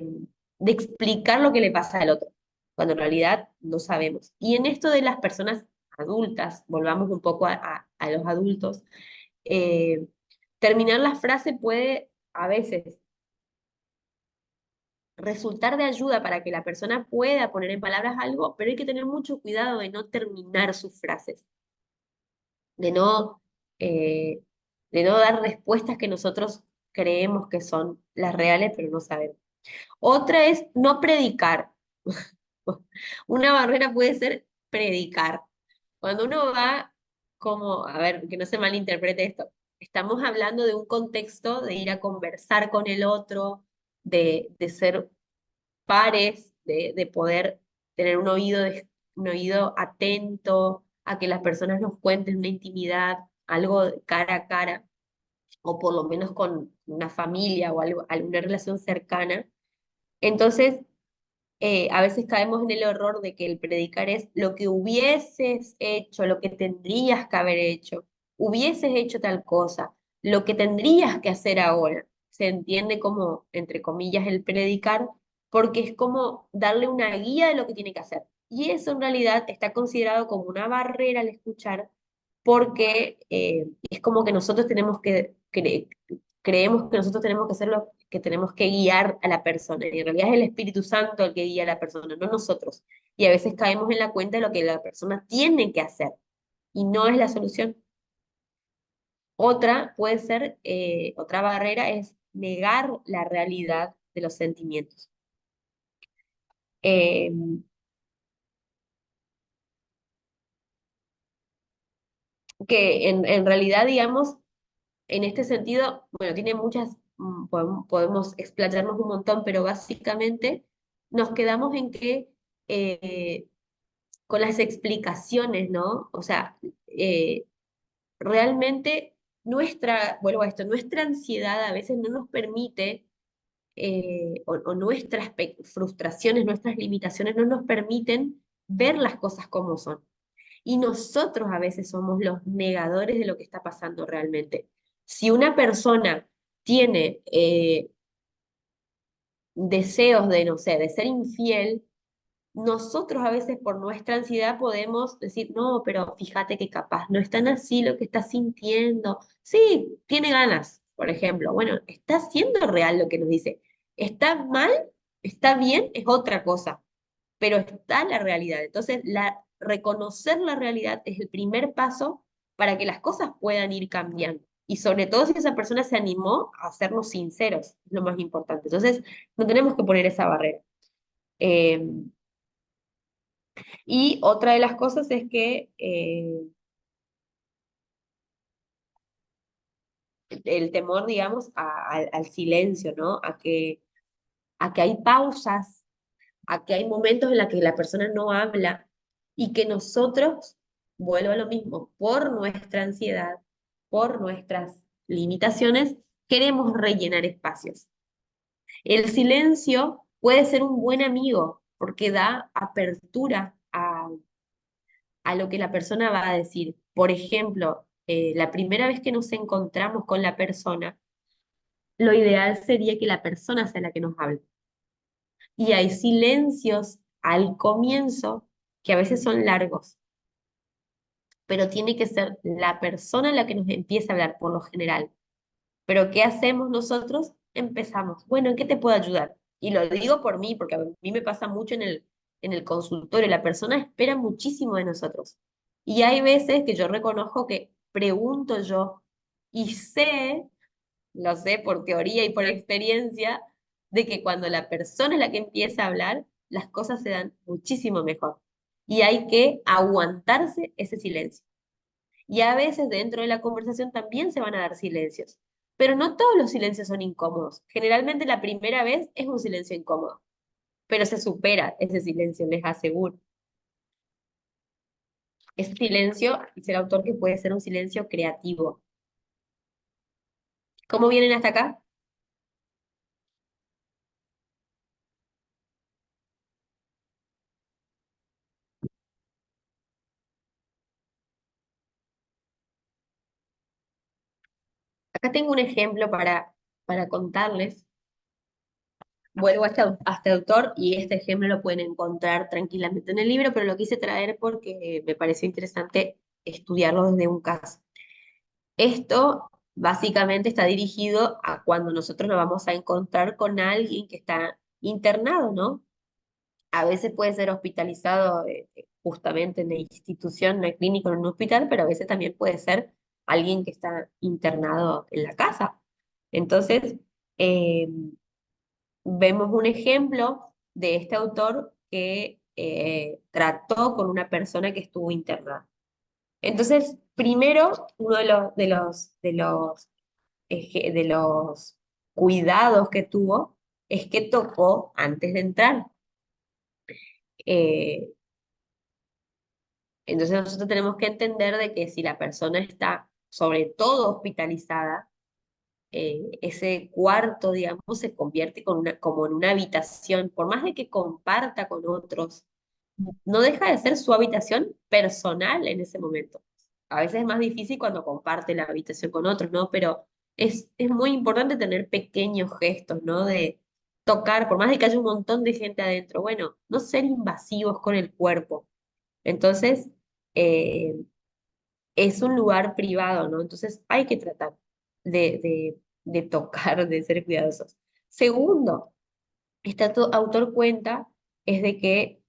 Speaker 1: de explicar lo que le pasa al otro, cuando en realidad no sabemos. Y en esto de las personas adultas, volvamos un poco a los adultos, eh, terminar la frase puede a veces resultar de ayuda para que la persona pueda poner en palabras algo, pero hay que tener mucho cuidado de no terminar sus frases, de no, eh, de no dar respuestas que nosotros creemos que son las reales, pero no sabemos. Otra es no predicar. Una barrera puede ser predicar. Cuando uno va como, a ver, que no se malinterprete esto, estamos hablando de un contexto de ir a conversar con el otro, de ser pares, de poder tener un oído atento a que las personas nos cuenten una intimidad, algo cara a cara, o por lo menos con una familia o algo, alguna relación cercana. Entonces, a veces caemos en el error de que el predicar es lo que hubieses hecho, lo que tendrías que haber hecho, hubieses hecho tal cosa, lo que tendrías que hacer ahora. Se entiende como, entre comillas, el predicar, porque es como darle una guía de lo que tiene que hacer. Y eso en realidad está considerado como una barrera al escuchar, porque es como que nosotros tenemos creemos que nosotros tenemos que ser los que tenemos que guiar a la persona. Y en realidad es el Espíritu Santo el que guía a la persona, no nosotros. Y a veces caemos en la cuenta de lo que la persona tiene que hacer y no es la solución. Otra puede ser, otra barrera es negar la realidad de los sentimientos. Eh, que en realidad, digamos, en este sentido, bueno, tiene muchas, podemos explayarnos un montón, pero básicamente nos quedamos en que con las explicaciones, ¿no? O sea, realmente vuelvo a esto, nuestra ansiedad a veces no nos permite, o nuestras frustraciones, nuestras limitaciones no nos permiten ver las cosas como son. Y nosotros a veces somos los negadores de lo que está pasando realmente. Si una persona tiene deseos de, no sé, de ser infiel, nosotros a veces por nuestra ansiedad podemos decir, no, pero fíjate que capaz no es tan así lo que está sintiendo. Sí, tiene ganas, por ejemplo. Bueno, está siendo real lo que nos dice. ¿Está mal? ¿Está bien? Es otra cosa, pero está la realidad. Entonces, reconocer la realidad es el primer paso para que las cosas puedan ir cambiando. Y sobre todo si esa persona se animó a hacernos sinceros, es lo más importante. Entonces, no tenemos que poner esa barrera. Eh, y otra de las cosas es que el temor, digamos, al silencio, ¿no? A que hay pausas, a que hay momentos en los que la persona no habla y que nosotros, vuelvo a lo mismo, por nuestra ansiedad, por nuestras limitaciones, queremos rellenar espacios. El silencio puede ser un buen amigo porque da apertura a lo que la persona va a decir. Por ejemplo, la primera vez que nos encontramos con la persona, lo ideal sería que la persona sea la que nos hable. Y hay silencios al comienzo que a veces son largos, pero tiene que ser la persona la que nos empieza a hablar por lo general. Pero ¿qué hacemos nosotros? empezamos. Bueno, ¿en qué te puedo ayudar? Y lo digo por mí, porque a mí me pasa mucho en el consultorio. La persona espera muchísimo de nosotros. Y hay veces que yo reconozco que pregunto yo y sé, lo sé por teoría y por experiencia, de que cuando la persona es la que empieza a hablar, las cosas se dan muchísimo mejor. Y hay que aguantarse ese silencio. Y a veces dentro de la conversación también se van a dar silencios. Pero no todos los silencios son incómodos. Generalmente la primera vez es un silencio incómodo, pero se supera ese silencio, les aseguro. Ese silencio, dice el autor, que puede ser un silencio creativo. ¿Cómo vienen hasta acá? Acá tengo un ejemplo para contarles. Vuelvo a este autor y este ejemplo lo pueden encontrar tranquilamente en el libro, pero lo quise traer porque me pareció interesante estudiarlo desde un caso. Esto básicamente está dirigido a cuando nosotros nos vamos a encontrar con alguien que está internado, ¿no? A veces puede ser hospitalizado justamente en la institución, en la clínica, en un hospital, pero a veces también puede ser alguien que está internado en la casa. Entonces, eh, vemos un ejemplo de este autor que trató con una persona que estuvo internada. Entonces, primero, uno de los cuidados que tuvo es que tocó antes de entrar. Eh, entonces, nosotros tenemos que entender de que si la persona está sobre todo hospitalizada, ese cuarto, digamos, se convierte como en una habitación, por más de que comparta con otros, no deja de ser su habitación personal en ese momento. A veces es más difícil cuando comparte la habitación con otros, ¿no? Pero es muy importante tener pequeños gestos, ¿no? De tocar, por más de que haya un montón de gente adentro, bueno, no ser invasivos con el cuerpo. Entonces, eh, es un lugar privado, ¿no? Entonces hay que tratar de tocar, de ser cuidadosos. Segundo, este autor cuenta es de que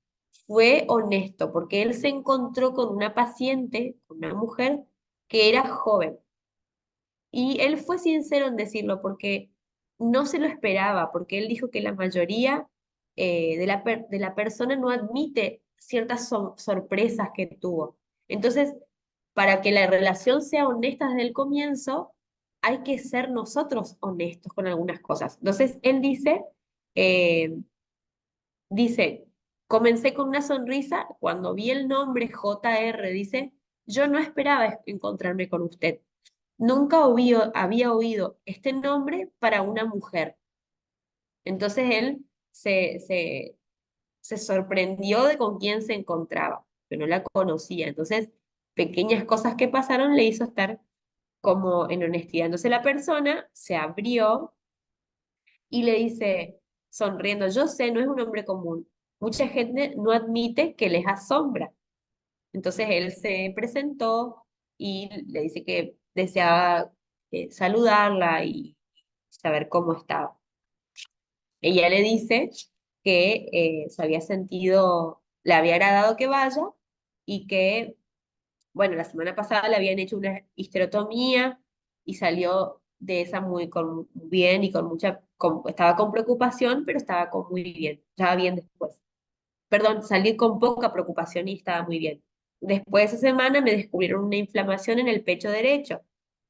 Speaker 1: fue honesto, porque él se encontró con una paciente, con una mujer que era joven, y él fue sincero en decirlo, porque no se lo esperaba, porque él dijo que la mayoría de la persona no admite ciertas sorpresas que tuvo. Entonces, para que la relación sea honesta desde el comienzo, hay que ser nosotros honestos con algunas cosas. Entonces, él eh, dice, comencé con una sonrisa cuando vi el nombre JR, dice, yo no esperaba encontrarme con usted. Nunca había oído este nombre para una mujer. Entonces él se sorprendió de con quién se encontraba, pero no la conocía. Entonces, pequeñas cosas que pasaron le hizo estar como en honestidad. Entonces la persona se abrió y le dice, sonriendo, yo sé, no es un hombre común. Mucha gente no admite que les asombra. Entonces él se presentó y le dice que deseaba saludarla y saber cómo estaba. Ella le dice que se había sentido, le había agradado que vaya y que, bueno, la semana pasada le habían hecho una histerotomía y salió de esa muy bien y con estaba con preocupación, pero estaba muy bien, estaba bien después. Perdón, salí con poca preocupación y estaba muy bien. Después de esa semana me descubrieron una inflamación en el pecho derecho.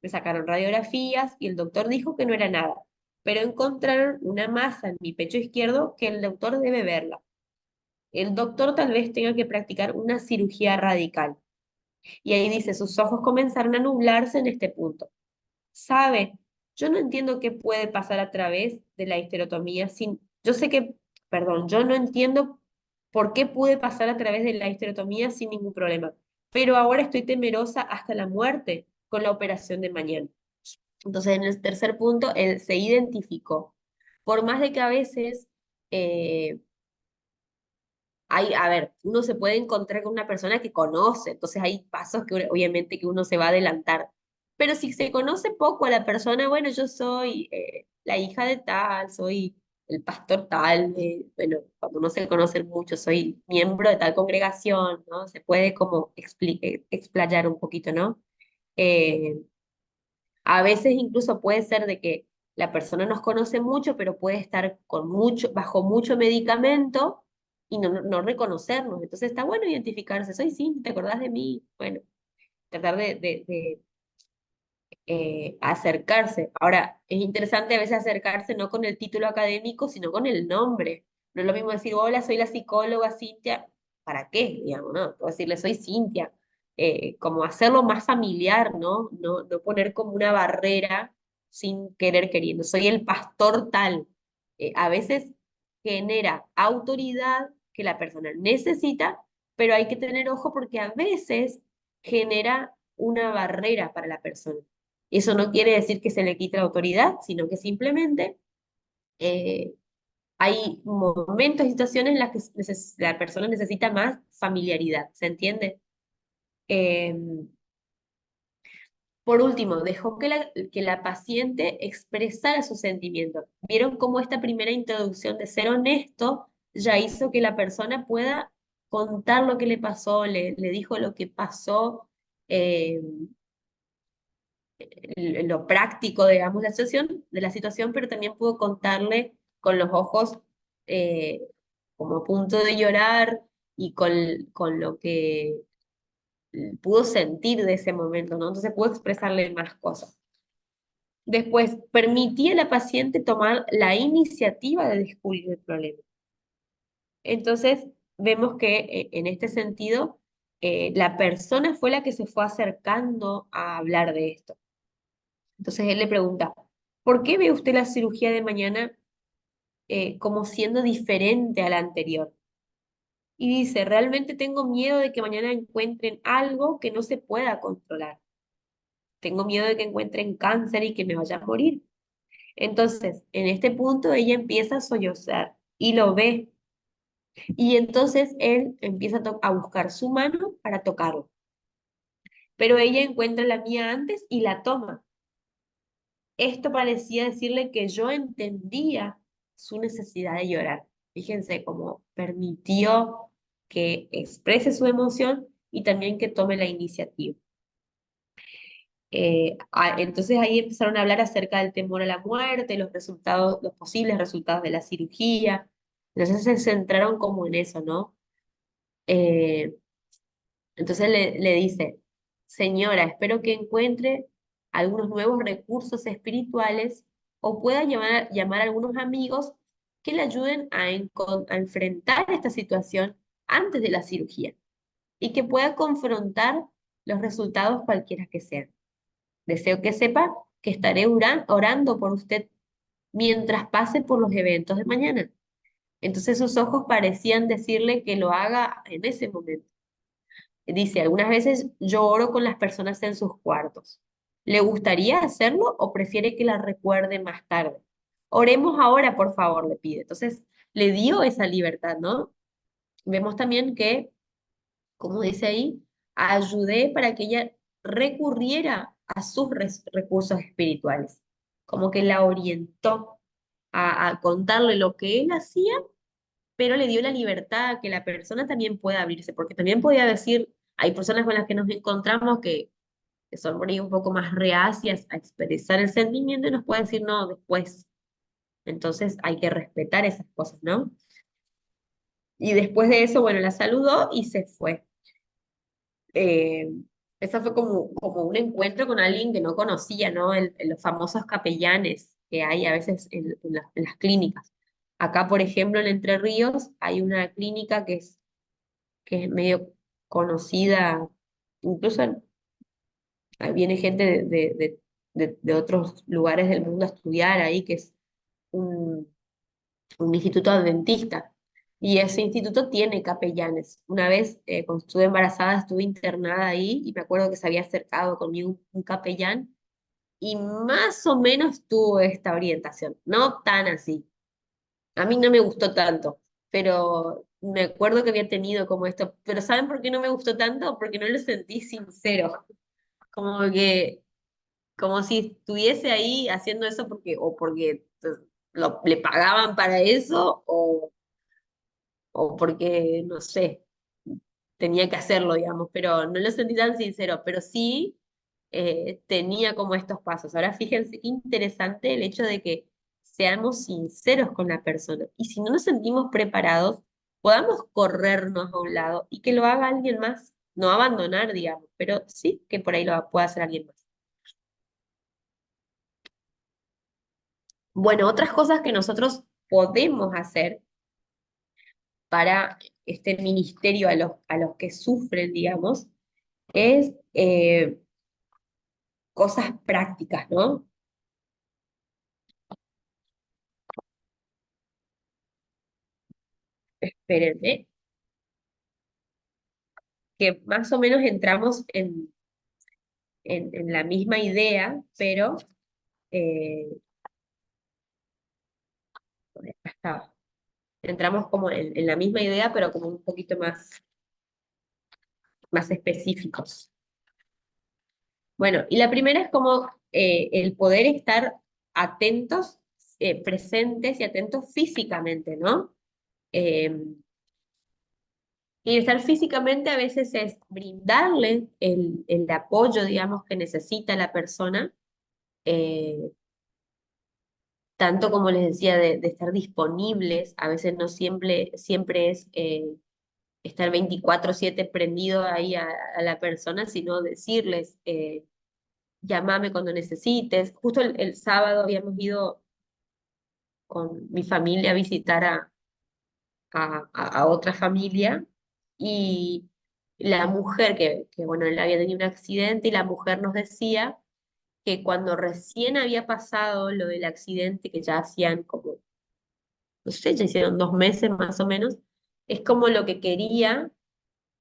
Speaker 1: Me sacaron radiografías y el doctor dijo que no era nada, pero encontraron una masa en mi pecho izquierdo que el doctor debe verla. El doctor tal vez tenga que practicar una cirugía radical. Y ahí dice, sus ojos comenzaron a nublarse en este punto. ¿Sabe? Yo no entiendo qué puede pasar a través de la histerotomía sin... Yo sé que, perdón, yo no entiendo por qué pude pasar a través de la histerotomía sin ningún problema, pero ahora estoy temerosa hasta la muerte con la operación de mañana. Entonces, en el tercer punto, él se identificó. Por más de que a veces eh, a ver, uno se puede encontrar con una persona que conoce, entonces hay pasos que obviamente que uno se va a adelantar, Pero si se conoce poco a la persona, bueno, yo soy la hija de tal, soy el pastor tal, bueno, cuando no se conocen mucho, soy miembro de tal congregación, ¿no? Se puede como explayar un poquito, ¿no? Eh, a veces incluso puede ser de que la persona nos conoce mucho, pero puede estar con mucho, bajo mucho medicamento y no reconocernos. Entonces está bueno identificarse. Soy Cintia, ¿te acordás de mí? Bueno, tratar de acercarse. Ahora, es interesante a veces acercarse no con el título académico, sino con el nombre. No es lo mismo decir, hola, soy la psicóloga Cintia. ¿Para qué? Digamos, ¿no? Puedo decirle, soy Cintia. Como hacerlo más familiar, ¿no? No poner como una barrera sin querer queriendo. Soy el pastor tal. A veces genera autoridad que la persona necesita, pero hay que tener ojo porque a veces genera una barrera para la persona. Eso no quiere decir que se le quite la autoridad, sino que simplemente eh, hay momentos y situaciones en las que la persona necesita más familiaridad, ¿se entiende? Eh, por último, dejó que la paciente expresara sus sentimientos. ¿Vieron cómo esta primera introducción de ser honesto ya hizo que la persona pueda contar lo que le pasó, le dijo lo que pasó? eh, lo práctico, digamos, de la situación, pero también pudo contarle con los ojos eh, como a punto de llorar y con lo que pudo sentir de ese momento, ¿no? Entonces pudo expresarle más cosas. Después, permitía a la paciente tomar la iniciativa de descubrir el problema. Entonces, vemos que en este sentido, la persona fue la que se fue acercando a hablar de esto. Entonces él le pregunta, ¿por qué ve usted la cirugía de mañana como siendo diferente a la anterior? Y dice, realmente tengo miedo de que mañana encuentren algo que no se pueda controlar. Tengo miedo de que encuentren cáncer y que me vaya a morir. Entonces, en este punto ella empieza a sollozar y lo ve. Y entonces él empieza a buscar su mano para tocarlo. Pero ella encuentra la mía antes y la toma. Esto parecía decirle que yo entendía su necesidad de llorar. Fíjense cómo permitió que exprese su emoción y también que tome la iniciativa. Entonces ahí empezaron a hablar acerca del temor a la muerte, los resultados, los posibles resultados de la cirugía. Entonces se centraron como en eso, ¿no? Eh, entonces le dice, señora, espero que encuentre algunos nuevos recursos espirituales o pueda llamar a algunos amigos que le ayuden a enfrentar esta situación antes de la cirugía y que pueda confrontar los resultados cualquiera que sean. Deseo que sepa que estaré orando por usted mientras pase por los eventos de mañana. Entonces sus ojos parecían decirle que lo haga en ese momento. Dice, algunas veces yo oro con las personas en sus cuartos. ¿Le gustaría hacerlo o prefiere que la recuerde más tarde? Oremos ahora, por favor, le pide. Entonces, le dio esa libertad, ¿no? Vemos también que, como dice ahí, ayudé para que ella recurriera a sus recursos espirituales, como que la orientó a contarle lo que él hacía, pero le dio la libertad a que la persona también pueda abrirse, porque también podía decir, hay personas con las que nos encontramos que son por ahí un poco más reacias a expresar el sentimiento y nos pueden decir no después. Entonces hay que respetar esas cosas, ¿no? Y después de eso, bueno, la saludó y se fue. Eh, Esa fue como un encuentro con alguien que no conocía, ¿no? Los famosos capellanes que hay a veces en las clínicas. Acá, por ejemplo, en Entre Ríos hay una clínica que es medio conocida, incluso viene gente de otros lugares del mundo a estudiar ahí, que es un, un instituto adventista. Y ese instituto tiene capellanes. Una vez, cuando estuve embarazada, estuve internada ahí y me acuerdo que se había acercado conmigo un capellán y más o menos tuvo esta orientación, no tan así. A mí no me gustó tanto, pero me acuerdo que había tenido como esto. Pero ¿saben por qué no me gustó tanto? Porque no lo sentí sincero. Como que como si estuviese ahí haciendo eso porque, o porque le pagaban para eso, o porque, no sé, tenía que hacerlo, digamos, pero no lo sentí tan sincero, pero sí tenía como estos pasos. Ahora fíjense qué interesante el hecho de que seamos sinceros con la persona y si no nos sentimos preparados, podamos corrernos a un lado y que lo haga alguien más, no abandonar, digamos, pero sí que por ahí lo pueda hacer alguien más. Bueno, otras cosas que nosotros podemos hacer para este ministerio a los que sufren, digamos, es cosas prácticas, ¿no? Espérenme, que más o menos entramos en la misma idea, pero eh, acá estaba. Entramos como en la misma idea, pero como un poquito más específicos. Bueno, y la primera es como el poder estar atentos, presentes y atentos físicamente, ¿no? Eh, y estar físicamente a veces es brindarle el apoyo, digamos, que necesita la persona, eh, tanto como les decía, de estar disponibles, a veces no siempre es estar 24/7 prendido ahí a la persona, sino decirles, llámame cuando necesites. Justo el sábado habíamos ido con mi familia a visitar a otra familia y la mujer, bueno, él había tenido un accidente y la mujer nos decía que cuando recién había pasado lo del accidente, que ya hacían como, no sé, ya hicieron 2 meses más o menos, es como lo que quería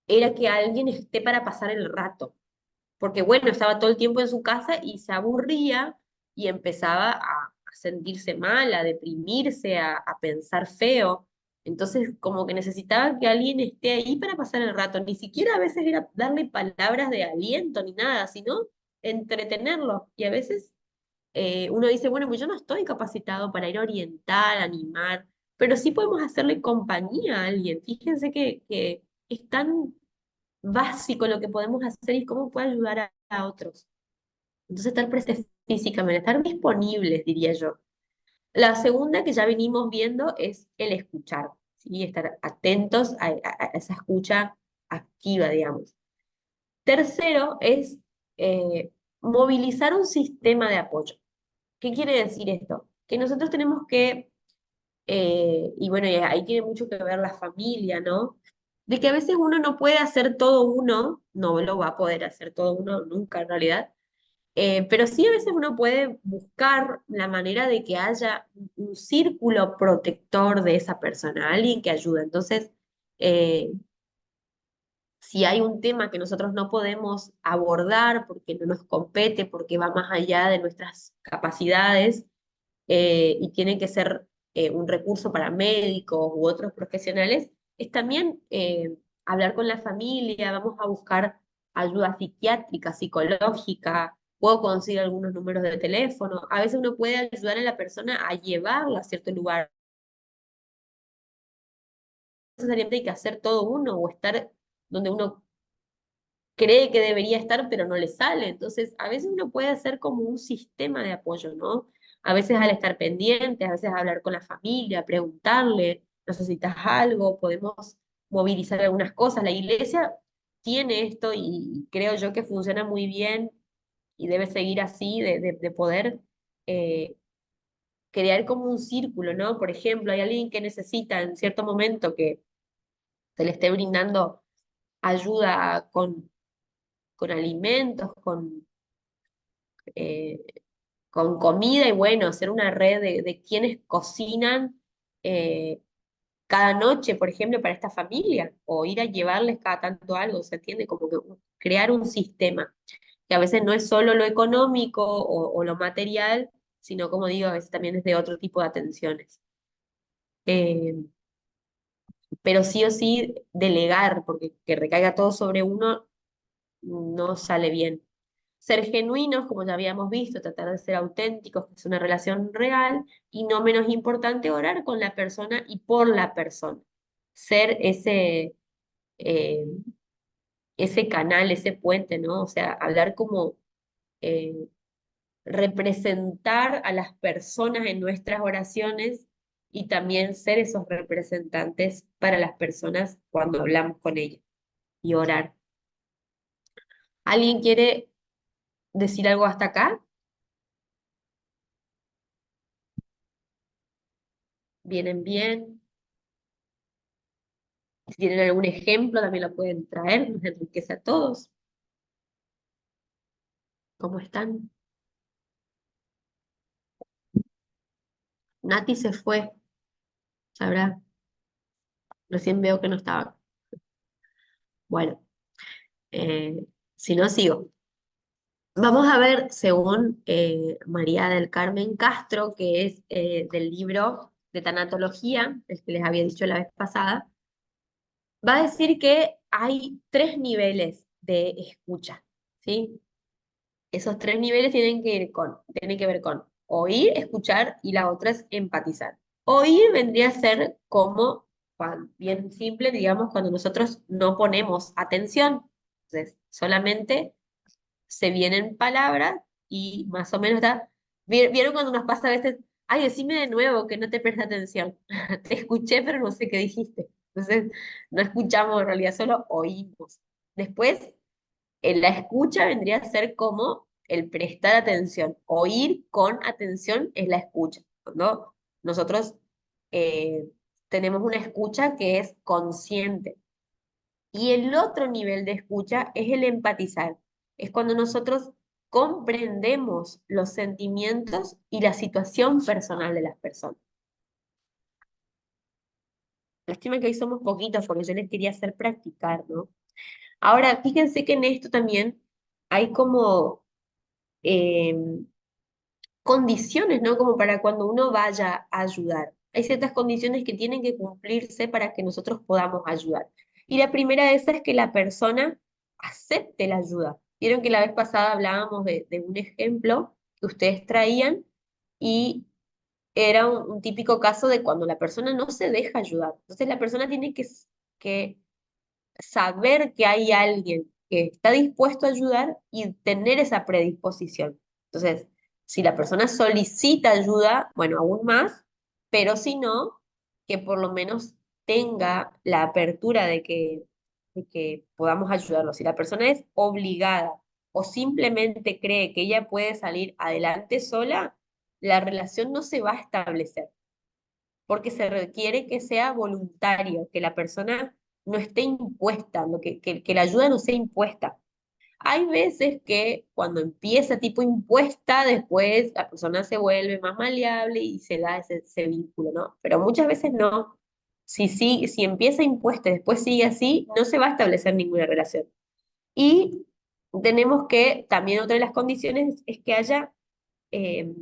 Speaker 1: era que alguien esté para pasar el rato, porque bueno, estaba todo el tiempo en su casa y se aburría y empezaba a sentirse mal, a deprimirse, a pensar feo. Entonces, como que necesitaba que alguien esté ahí para pasar el rato. Ni siquiera a veces era darle palabras de aliento ni nada, sino entretenerlo. Y a veces uno dice, bueno, pues yo no estoy capacitado para ir a orientar, animar, pero sí podemos hacerle compañía a alguien. Fíjense que es tan básico lo que podemos hacer y cómo puede ayudar a otros. Entonces, estar presentes físicamente, estar disponibles, diría yo. La segunda que ya venimos viendo es el escuchar, ¿sí? Estar atentos a esa escucha activa, digamos. Tercero es movilizar un sistema de apoyo. ¿Qué quiere decir esto? Que nosotros tenemos que, y bueno, y ahí tiene mucho que ver la familia, ¿no? De que a veces uno no puede hacer todo uno, no lo va a poder hacer todo uno nunca en realidad, pero sí a veces uno puede buscar la manera de que haya un círculo protector de esa persona, alguien que ayude. Entonces, eh, si hay un tema que nosotros no podemos abordar porque no nos compete, porque va más allá de nuestras capacidades, y tiene que ser un recurso para médicos u otros profesionales, es también hablar con la familia, vamos a buscar ayuda psiquiátrica, psicológica, puedo conseguir algunos números de teléfono, a veces uno puede ayudar a la persona a llevarla a cierto lugar, no necesariamente hay que hacer todo uno o estar donde uno cree que debería estar, pero no le sale. Entonces, a veces uno puede hacer como un sistema de apoyo, ¿no? A veces al estar pendientes, a veces hablar con la familia, preguntarle, ¿necesitas algo? Podemos movilizar algunas cosas. La iglesia tiene esto y creo yo que funciona muy bien y debe seguir así, de poder eh, crear como un círculo, ¿no? Por ejemplo, hay alguien que necesita en cierto momento que se le esté brindando ayuda con alimentos, eh, con comida y bueno, hacer una red de quienes cocinan cada noche, por ejemplo, para esta familia, o ir a llevarles cada tanto algo, ¿se entiende? Como que crear un sistema, que a veces no es solo lo económico o lo material, sino como digo, a veces también es de otro tipo de atenciones. Eh, pero sí o sí delegar, porque que recaiga todo sobre uno no sale bien. Ser genuinos, como ya habíamos visto, tratar de ser auténticos, que es una relación real, y no menos importante, orar con la persona y por la persona. Ser eh, ese canal, ese puente, ¿no? O sea, hablar como eh, representar a las personas en nuestras oraciones y también ser esos representantes para las personas cuando hablamos con ellas y orar. ¿Alguien quiere decir algo hasta acá? ¿Vienen bien? Si tienen algún ejemplo, también lo pueden traer, nos enriquece a todos. ¿Cómo están? Nati se fue, sabrá. Recién veo que no estaba. Bueno, si no, sigo. Vamos a ver, según María del Carmen Castro, que es del libro de tanatología, el que les había dicho la vez pasada, va a decir que hay tres niveles de escucha, ¿sí? Esos tres niveles tienen que ver con oír, escuchar y la otra es empatizar. Oír vendría a ser como, bien simple, digamos, cuando nosotros no ponemos atención. Entonces, solamente se vienen palabras y más o menos está. ¿Vieron cuando nos pasa a veces? Ay, decime de nuevo que no te presté atención. Te escuché, pero no sé qué dijiste. Entonces, no escuchamos en realidad, solo oímos. Después, en la escucha vendría a ser como el prestar atención. Oír con atención es la escucha. Cuando nosotros eh, tenemos una escucha que es consciente. Y el otro nivel de escucha es el empatizar. Es cuando nosotros comprendemos los sentimientos y la situación personal de las personas. Lástima que hoy somos poquitos porque yo les quería hacer practicar, ¿no? Ahora, fíjense que en esto también hay como eh, condiciones, ¿no? Como para cuando uno vaya a ayudar. Hay ciertas condiciones que tienen que cumplirse para que nosotros podamos ayudar. Y la primera de esas es que la persona acepte la ayuda. Vieron que la vez pasada hablábamos de un ejemplo que ustedes traían y era un típico caso de cuando la persona no se deja ayudar. Entonces la persona tiene que saber que hay alguien que está dispuesto a ayudar y tener esa predisposición. Entonces, si la persona solicita ayuda, bueno, aún más, pero si no, que por lo menos tenga la apertura de que podamos ayudarlo. Si la persona es obligada o simplemente cree que ella puede salir adelante sola, la relación no se va a establecer porque se requiere que sea voluntario, que la persona no esté impuesta, que la ayuda no sea impuesta. Hay veces que cuando empieza tipo impuesta, después la persona se vuelve más maleable y se da ese vínculo, ¿no? Pero muchas veces no. Si empieza impuesta y después sigue así, no se va a establecer ninguna relación. Y tenemos que, también otra de las condiciones es que haya eh,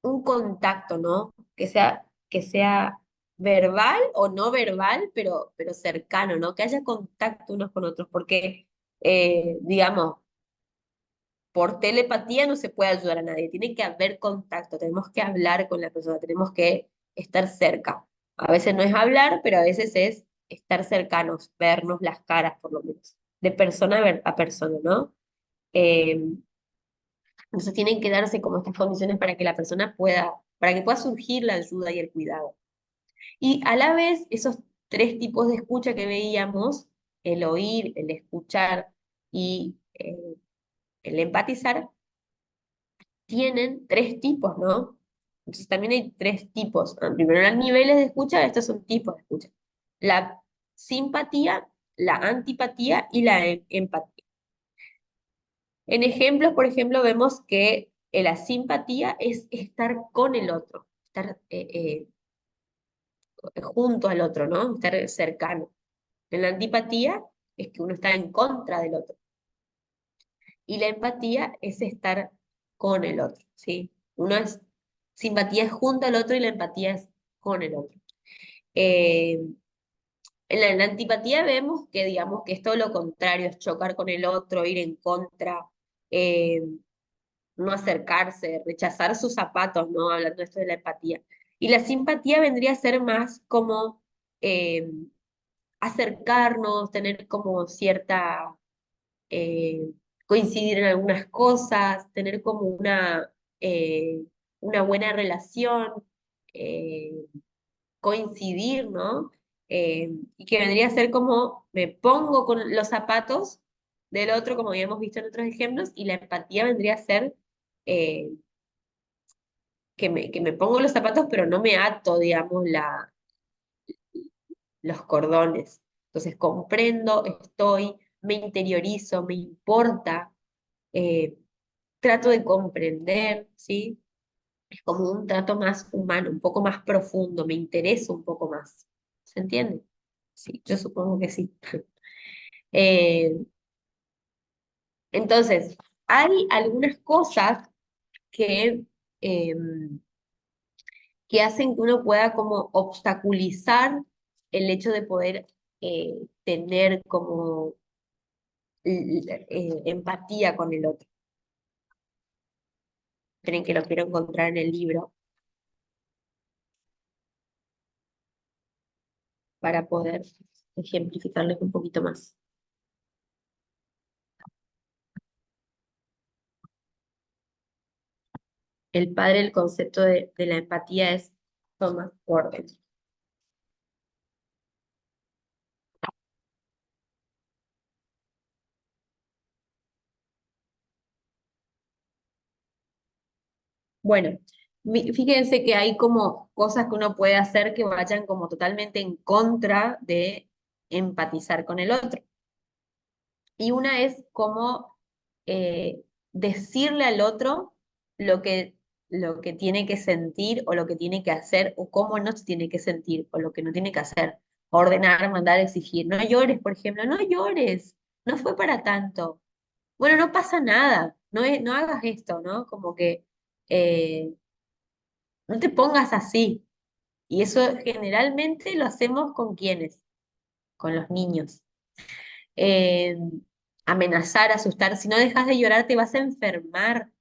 Speaker 1: un contacto, ¿no? Que sea verbal o no verbal, pero cercano, ¿no? Que haya contacto unos con otros, porque, digamos, por telepatía no se puede ayudar a nadie, tiene que haber contacto, tenemos que hablar con la persona, tenemos que estar cerca. A veces no es hablar, pero a veces es estar cercanos, vernos las caras, por lo menos, de persona a persona, ¿no? Eh, entonces tienen que darse como estas condiciones para que la persona para que pueda surgir la ayuda y el cuidado. Y a la vez, esos tres tipos de escucha que veíamos, el oír, el escuchar y el empatizar, tienen tres tipos, ¿no? Entonces también hay tres tipos. Primero, los niveles de escucha, estos son tipos de escucha. La simpatía, la antipatía y la empatía. En ejemplos, por ejemplo, vemos que la simpatía es estar con el otro, estar junto al otro, ¿no? Estar cercano. En la antipatía es que uno está en contra del otro. Y la empatía es estar con el otro, ¿sí? Simpatía es junto al otro y la empatía es con el otro. Eh, en la antipatía vemos que, digamos, que es todo lo contrario, es chocar con el otro, ir en contra. eh, no acercarse, rechazar sus zapatos, ¿no? Hablando de esto de la empatía. Y la simpatía vendría a ser más como eh, acercarnos, tener como cierta, eh, coincidir en algunas cosas, tener como una buena relación, eh, coincidir, ¿no? Y que vendría a ser como me pongo con los zapatos del otro, como habíamos visto en otros ejemplos, y la empatía vendría a ser eh, que me pongo los zapatos, pero no me ato, digamos, los cordones. Entonces comprendo, estoy, me interiorizo, me importa, eh, trato de comprender, ¿sí? Es como un trato más humano, un poco más profundo, me interesa un poco más. ¿Se entiende? Sí, yo supongo que sí. Eh, entonces, hay algunas cosas que, que hacen que uno pueda como obstaculizar el hecho de poder tener como empatía con el otro. Creen que lo quiero encontrar en el libro para poder ejemplificarles un poquito más. El padre del concepto de la empatía es Thomas Gordon. Bueno, fíjense que hay como cosas que uno puede hacer que vayan como totalmente en contra de empatizar con el otro. Y una es como decirle al otro lo que, lo que tiene que sentir o lo que tiene que hacer o cómo no se tiene que sentir o lo que no tiene que hacer. Ordenar, mandar, exigir. No llores, por ejemplo, no llores, no fue para tanto. Bueno, no pasa nada, no hagas esto, ¿no? Como que eh, no te pongas así. Y eso generalmente lo hacemos con quienes, con los niños. eh, Amenazar, asustar, si no dejas de llorar te vas a enfermar.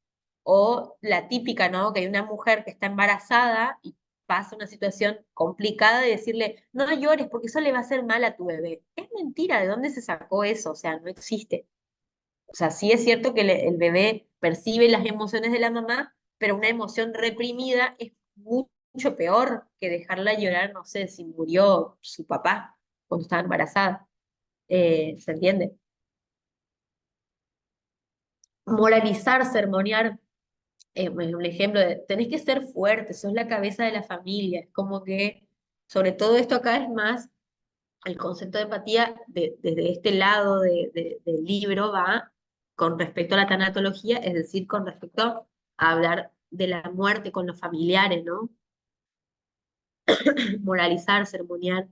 Speaker 1: O la típica, ¿no? Que hay una mujer que está embarazada y pasa una situación complicada de decirle, no llores porque eso le va a hacer mal a tu bebé. Es mentira, ¿de dónde se sacó eso? O sea, no existe. O sea, sí es cierto que el bebé percibe las emociones de la mamá, pero una emoción reprimida es mucho peor que dejarla llorar, no sé, si murió su papá cuando estaba embarazada. ¿Se entiende? Moralizar, sermonear, un ejemplo de, tenés que ser fuerte, sos la cabeza de la familia, es como que, sobre todo esto acá es más, el concepto de empatía desde este lado del libro va con respecto a la tanatología, es decir, con respecto a hablar de la muerte con los familiares, ¿no? Moralizar, sermonear.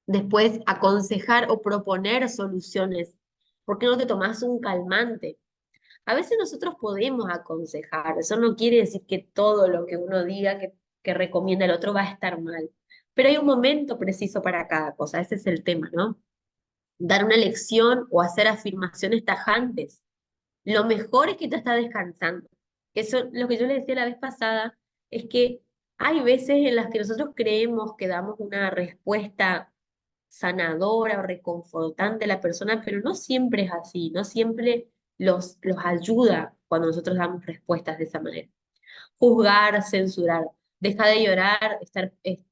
Speaker 1: Después, aconsejar o proponer soluciones. ¿Por qué no te tomás un calmante? A veces nosotros podemos aconsejar, eso no quiere decir que todo lo que uno diga que recomienda el otro va a estar mal, pero hay un momento preciso para cada cosa, ese es el tema, ¿no? Dar una lección o hacer afirmaciones tajantes. Lo mejor es que te está descansando. Eso, lo que yo le decía la vez pasada, es que hay veces en las que nosotros creemos que damos una respuesta sanadora o reconfortante a la persona, pero no siempre es así, no siempre los ayuda cuando nosotros damos respuestas de esa manera. Juzgar, censurar, deja de llorar,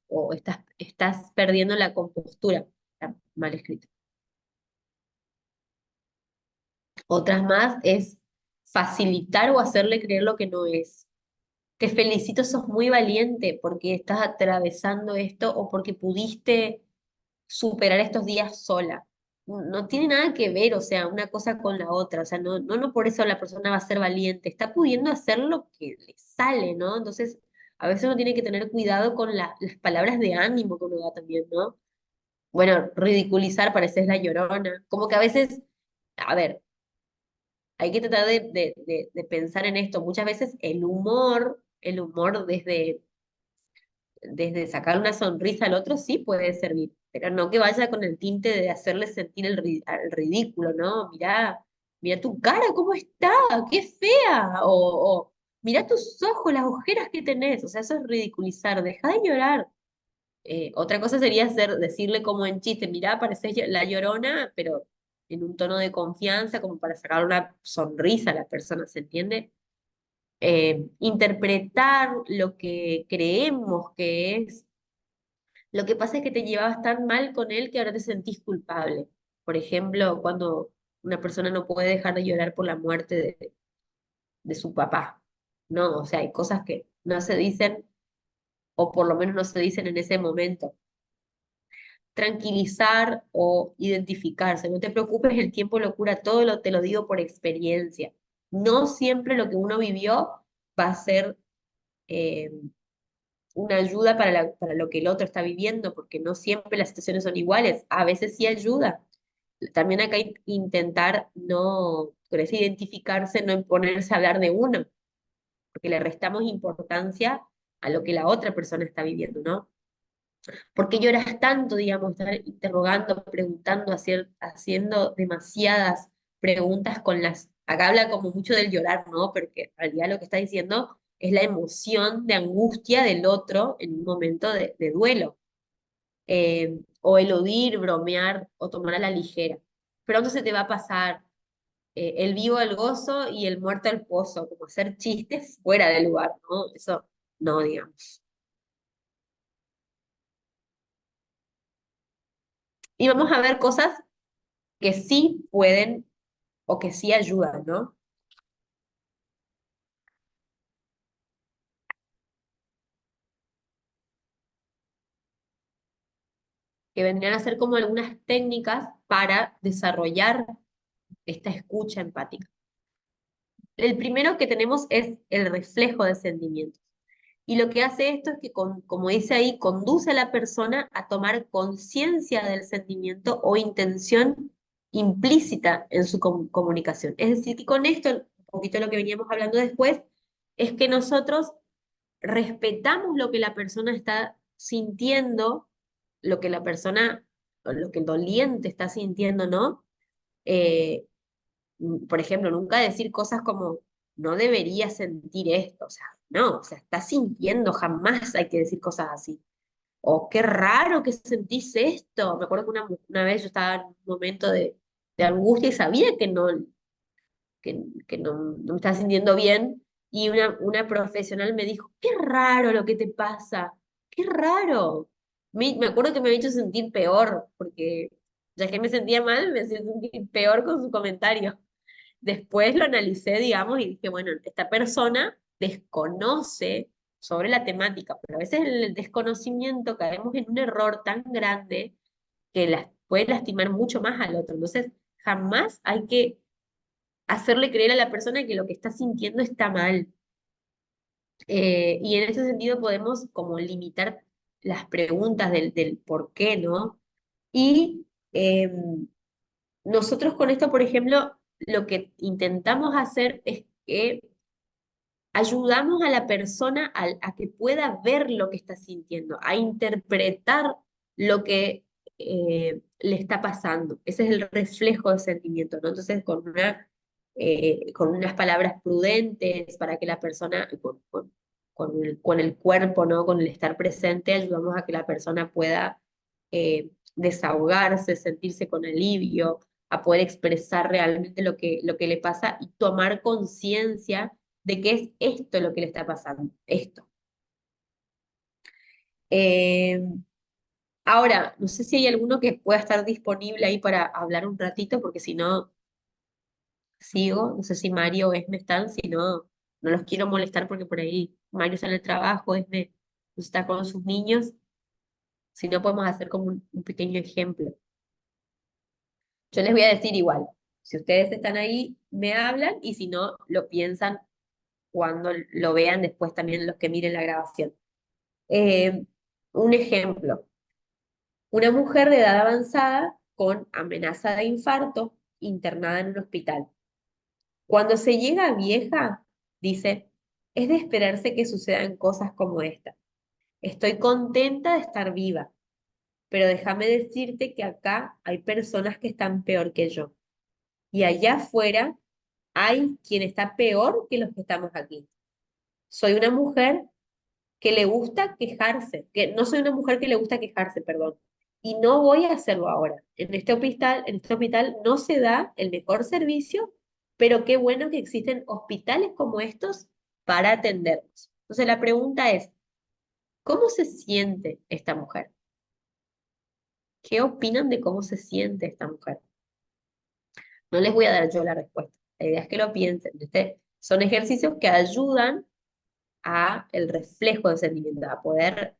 Speaker 1: o estás perdiendo la compostura. Está mal escrito. Otras más es facilitar o hacerle creer lo que no es. Te felicito, sos muy valiente porque estás atravesando esto o porque pudiste superar estos días sola. No tiene nada que ver, o sea, una cosa con la otra, o sea, no por eso la persona va a ser valiente, está pudiendo hacer lo que le sale, ¿no? Entonces, a veces uno tiene que tener cuidado con las palabras de ánimo que uno da también, ¿no? Bueno, ridiculizar, pareces la llorona, como que a veces, a ver, hay que tratar de pensar en esto, muchas veces el humor desde sacar una sonrisa al otro sí puede servir, pero no que vaya con el tinte de hacerle sentir el ridículo, ¿no? Mirá, mira tu cara, ¿cómo está? ¡Qué fea! O mira tus ojos, las ojeras que tenés. O sea, eso es ridiculizar, deja de llorar. Otra cosa sería decirle como en chiste, mirá, pareces la Llorona, pero en un tono de confianza, como para sacar una sonrisa a la persona, ¿se entiende? Interpretar lo que creemos que es. Lo que pasa es que te llevabas tan mal con él que ahora te sentís culpable. Por ejemplo, cuando una persona no puede dejar de llorar por la muerte de su papá. No, o sea, hay cosas que no se dicen, o por lo menos no se dicen en ese momento. Tranquilizar o identificarse. No te preocupes, el tiempo lo cura todo, te lo digo por experiencia. No siempre lo que uno vivió va a ser eh, una ayuda para lo que el otro está viviendo, porque no siempre las situaciones son iguales. A veces sí ayuda. También acá intentar no, con ese identificarse, no ponerse a hablar de uno, porque le restamos importancia a lo que la otra persona está viviendo, ¿no? ¿Por qué lloras tanto, digamos, estar interrogando, preguntando, haciendo demasiadas preguntas con las... Acá habla como mucho del llorar, ¿no? Porque en realidad lo que está diciendo es la emoción de angustia del otro en un momento de duelo. O eludir, bromear o tomar a la ligera. Pronto se te va a pasar el vivo al gozo y el muerto al pozo, como hacer chistes fuera del lugar, ¿no? Eso no, digamos. Y vamos a ver cosas que sí pueden o que sí ayudan, ¿no? Que vendrían a ser como algunas técnicas para desarrollar esta escucha empática. El primero que tenemos es el reflejo de sentimientos. Y lo que hace esto es que, como dice ahí, conduce a la persona a tomar conciencia del sentimiento o intención implícita en su comunicación. Es decir, que con esto, un poquito lo que veníamos hablando después, es que nosotros respetamos lo que la persona está sintiendo, lo que la persona, o lo que el doliente está sintiendo, ¿no? Eh, por ejemplo, nunca decir cosas como, no debería sentir esto, o sea, no, o sea, está sintiendo, jamás hay que decir cosas así. O qué raro que sentís esto. Me acuerdo que una vez yo estaba en un momento de angustia y sabía que no me estaba sintiendo bien y una profesional me dijo, qué raro lo que te pasa, qué raro. Me acuerdo que me había hecho sentir peor, porque ya que me sentía mal, me hacía sentir peor con su comentario. Después lo analicé, digamos, y dije, bueno, esta persona desconoce sobre la temática, pero a veces en el desconocimiento caemos en un error tan grande que puede lastimar mucho más al otro. Entonces, jamás hay que hacerle creer a la persona que lo que está sintiendo está mal. Y en ese sentido podemos como limitar las preguntas del por qué, ¿no? Y nosotros con esto, por ejemplo, lo que intentamos hacer es que ayudamos a la persona a que pueda ver lo que está sintiendo, a interpretar lo que le está pasando. Ese es el reflejo de sentimiento, ¿no? Entonces, con unas palabras prudentes para que la persona, con el cuerpo, ¿no? Con el estar presente, ayudamos a que la persona pueda desahogarse, sentirse con alivio, a poder expresar realmente lo que le pasa y tomar conciencia de que es esto lo que le está pasando, esto. Eh, Ahora, no sé si hay alguno que pueda estar disponible ahí para hablar un ratito, porque si no, sigo. No sé si Mario o Esme están, si no, no los quiero molestar porque por ahí Mario sale al trabajo, Esme está con sus niños. Si no, podemos hacer como un pequeño ejemplo. Yo les voy a decir igual. Si ustedes están ahí, me hablan y si no, lo piensan cuando lo vean después también los que miren la grabación. Eh, un ejemplo, una mujer de edad avanzada con amenaza de infarto internada en un hospital. Cuando se llega a vieja, dice, es de esperarse que sucedan cosas como esta. Estoy contenta de estar viva, pero déjame decirte que acá hay personas que están peor que yo. y allá afuera hay quien está peor que los que estamos aquí. Soy una mujer que le gusta quejarse, que no soy una mujer que le gusta quejarse, perdón. Y no voy a hacerlo ahora. En este hospital no se da el mejor servicio, pero qué bueno que existen hospitales como estos para atendernos. Entonces la pregunta es, ¿cómo se siente esta mujer? ¿Qué opinan de cómo se siente esta mujer? No les voy a dar yo la respuesta. La idea es que lo piensen. Son ejercicios que ayudan a el reflejo del sentimiento, a poder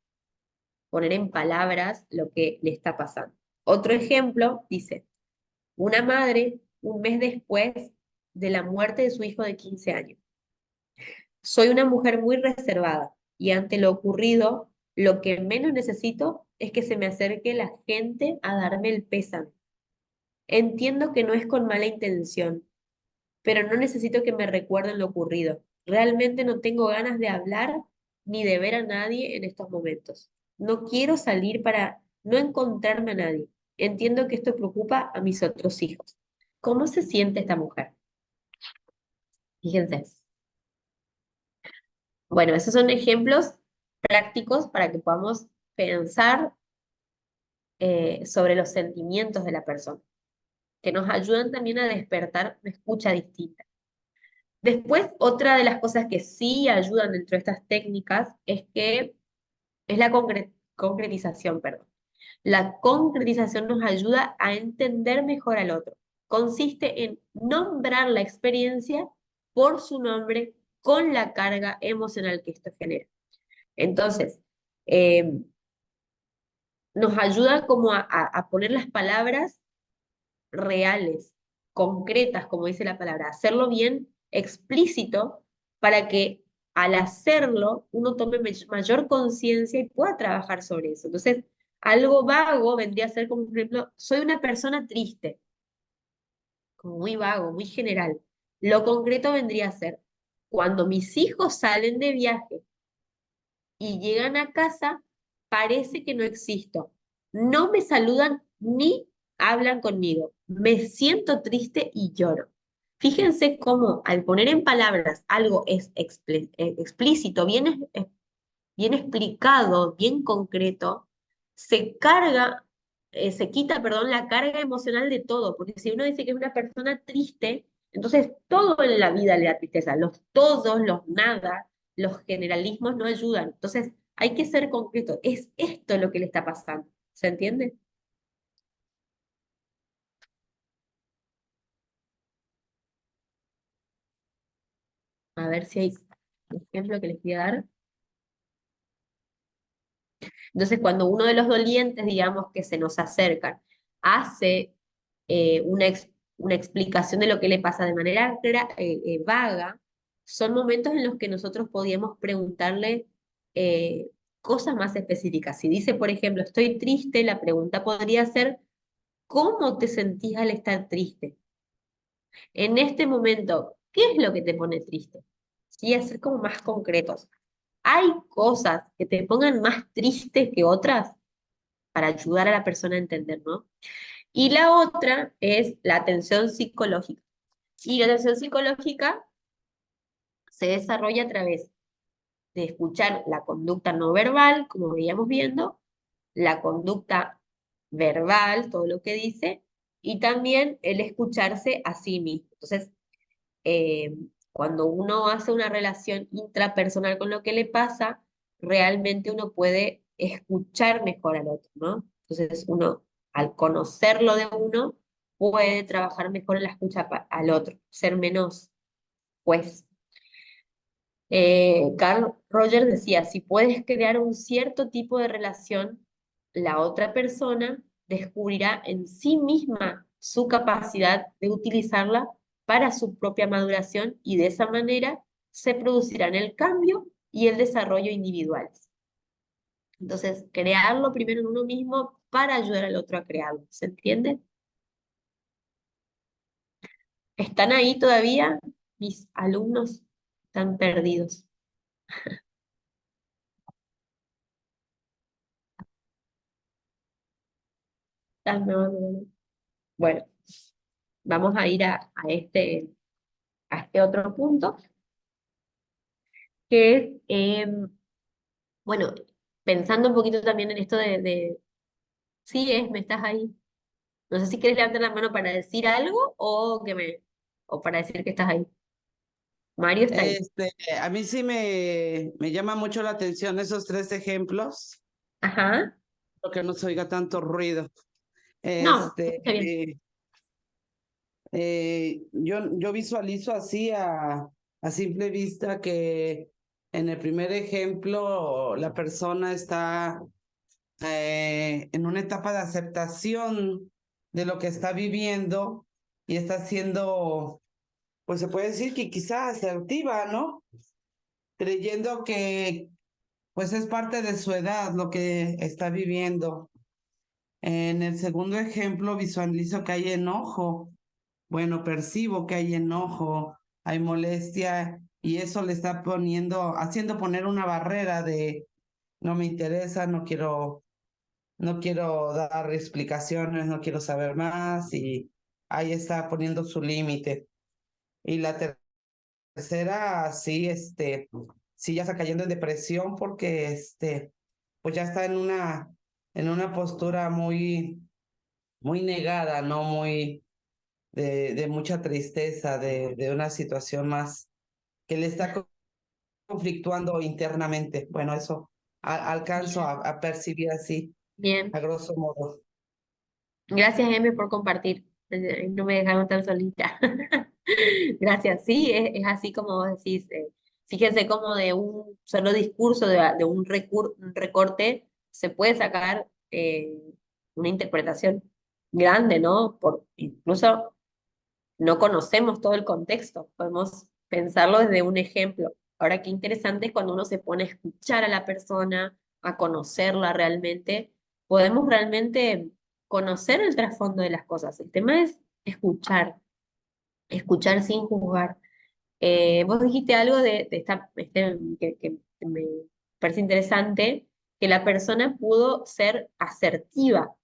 Speaker 1: poner en palabras lo que le está pasando. Otro ejemplo dice, una madre un mes después de la muerte de su hijo de 15 años. Soy una mujer muy reservada y ante lo ocurrido, lo que menos necesito es que se me acerque la gente a darme el pésame. Entiendo que no es con mala intención, pero no necesito que me recuerden lo ocurrido. Realmente no tengo ganas de hablar ni de ver a nadie en estos momentos. No quiero salir para no encontrarme a nadie. Entiendo que esto preocupa a mis otros hijos. ¿Cómo se siente esta mujer? Fíjense. Bueno, esos son ejemplos prácticos para que podamos pensar sobre los sentimientos de la persona, que nos ayudan también a despertar una escucha distinta. Después, otra de las cosas que sí ayudan dentro de estas técnicas es la concretización, perdón. La concretización nos ayuda a entender mejor al otro. Consiste en nombrar la experiencia por su nombre con la carga emocional que esto genera. Entonces, eh, nos ayuda como a poner las palabras reales, concretas, como dice la palabra, hacerlo bien explícito para que al hacerlo uno tome mayor conciencia y pueda trabajar sobre eso. Entonces, algo vago vendría a ser como, por ejemplo, soy una persona triste, como muy vago, muy general. Lo concreto vendría a ser, cuando mis hijos salen de viaje y llegan a casa, parece que no existo. No me saludan ni hablan conmigo. Me siento triste y lloro. Fíjense cómo al poner en palabras algo es explícito, bien explicado, bien concreto, se carga, se quita, perdón, la carga emocional de todo, porque si uno dice que es una persona triste, entonces todo en la vida le da tristeza, los todos, los nada, los generalismos no ayudan. Entonces hay que ser concreto, es esto lo que le está pasando, ¿se entiende? A ver si hay un ejemplo que les voy a dar. Entonces, cuando uno de los dolientes, digamos, que se nos acercan, hace una explicación de lo que le pasa de manera vaga, son momentos en los que nosotros podíamos preguntarle cosas más específicas. Si dice, por ejemplo, estoy triste, la pregunta podría ser, ¿cómo te sentís al estar triste? En este momento, ¿qué es lo que te pone triste? Sí, hacer como más concretos. ¿Hay cosas que te pongan más triste que otras? Para ayudar a la persona a entender, ¿no? Y la otra es la atención psicológica. Y la atención psicológica se desarrolla a través de escuchar la conducta no verbal, como veíamos viendo, la conducta verbal, todo lo que dice, y también el escucharse a sí mismo. Entonces, eh, cuando uno hace una relación intrapersonal con lo que le pasa, realmente uno puede escuchar mejor al otro, ¿no? Entonces uno, al conocerlo de uno, puede trabajar mejor en la escucha al otro, ser menos juez. Carl Rogers decía, si puedes crear un cierto tipo de relación, la otra persona descubrirá en sí misma su capacidad de utilizarla para su propia maduración y de esa manera se producirán el cambio y el desarrollo individuales. Entonces, crearlo primero en uno mismo para ayudar al otro a crearlo. ¿Se entiende? ¿Están ahí todavía? Mis alumnos están perdidos. Ah, no, no, no. Bueno. vamos a ir a este otro punto, que es, bueno, pensando un poquito también en esto sí, me estás ahí. No sé si quieres levantar la mano para decir algo o para decir que estás ahí. Mario está ahí.
Speaker 4: A mí sí me llama mucho la atención esos tres ejemplos,
Speaker 1: Ajá.
Speaker 4: que no se oiga tanto ruido.
Speaker 1: No, está bien.
Speaker 4: Yo visualizo así a simple vista que en el primer ejemplo la persona está en una etapa de aceptación de lo que está viviendo y está siendo, pues se puede decir que quizás asertiva, ¿no? Creyendo que pues es parte de su edad lo que está viviendo. En el segundo ejemplo visualizo que hay enojo. Bueno, percibo que hay enojo, hay molestia y eso le está haciendo poner una barrera de no me interesa, no quiero dar explicaciones, no quiero saber más y ahí está poniendo su límite. Y la tercera, sí, sí ya está cayendo en depresión porque pues ya está en una postura muy negada, ¿no? Muy de mucha tristeza, de una situación más que le está conflictuando internamente. Bueno, eso alcanzo
Speaker 1: Bien,
Speaker 4: a percibir así,
Speaker 1: bien.
Speaker 4: a grosso modo.
Speaker 1: Gracias, M, por compartir. No me dejaron tan solita. Gracias. Sí, es así como vos decís. Fíjense cómo de un solo discurso, de un recorte, se puede sacar una interpretación grande, ¿no? Incluso no conocemos todo el contexto, podemos pensarlo desde un ejemplo. Ahora, qué interesante es cuando uno se pone a escuchar a la persona, a conocerla realmente, podemos realmente conocer el trasfondo de las cosas. El tema es escuchar, escuchar sin juzgar. Vos dijiste algo que me parece interesante, que la persona pudo ser asertiva.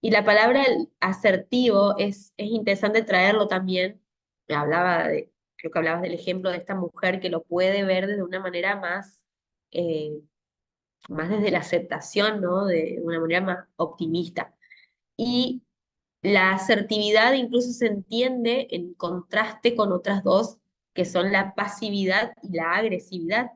Speaker 1: Y la palabra asertivo es interesante traerlo también. Creo que hablabas del ejemplo de esta mujer que lo puede ver de una manera eh, más desde la aceptación, ¿no? De una manera más optimista. Y la asertividad incluso se entiende en contraste con otras dos, que son la pasividad y la agresividad,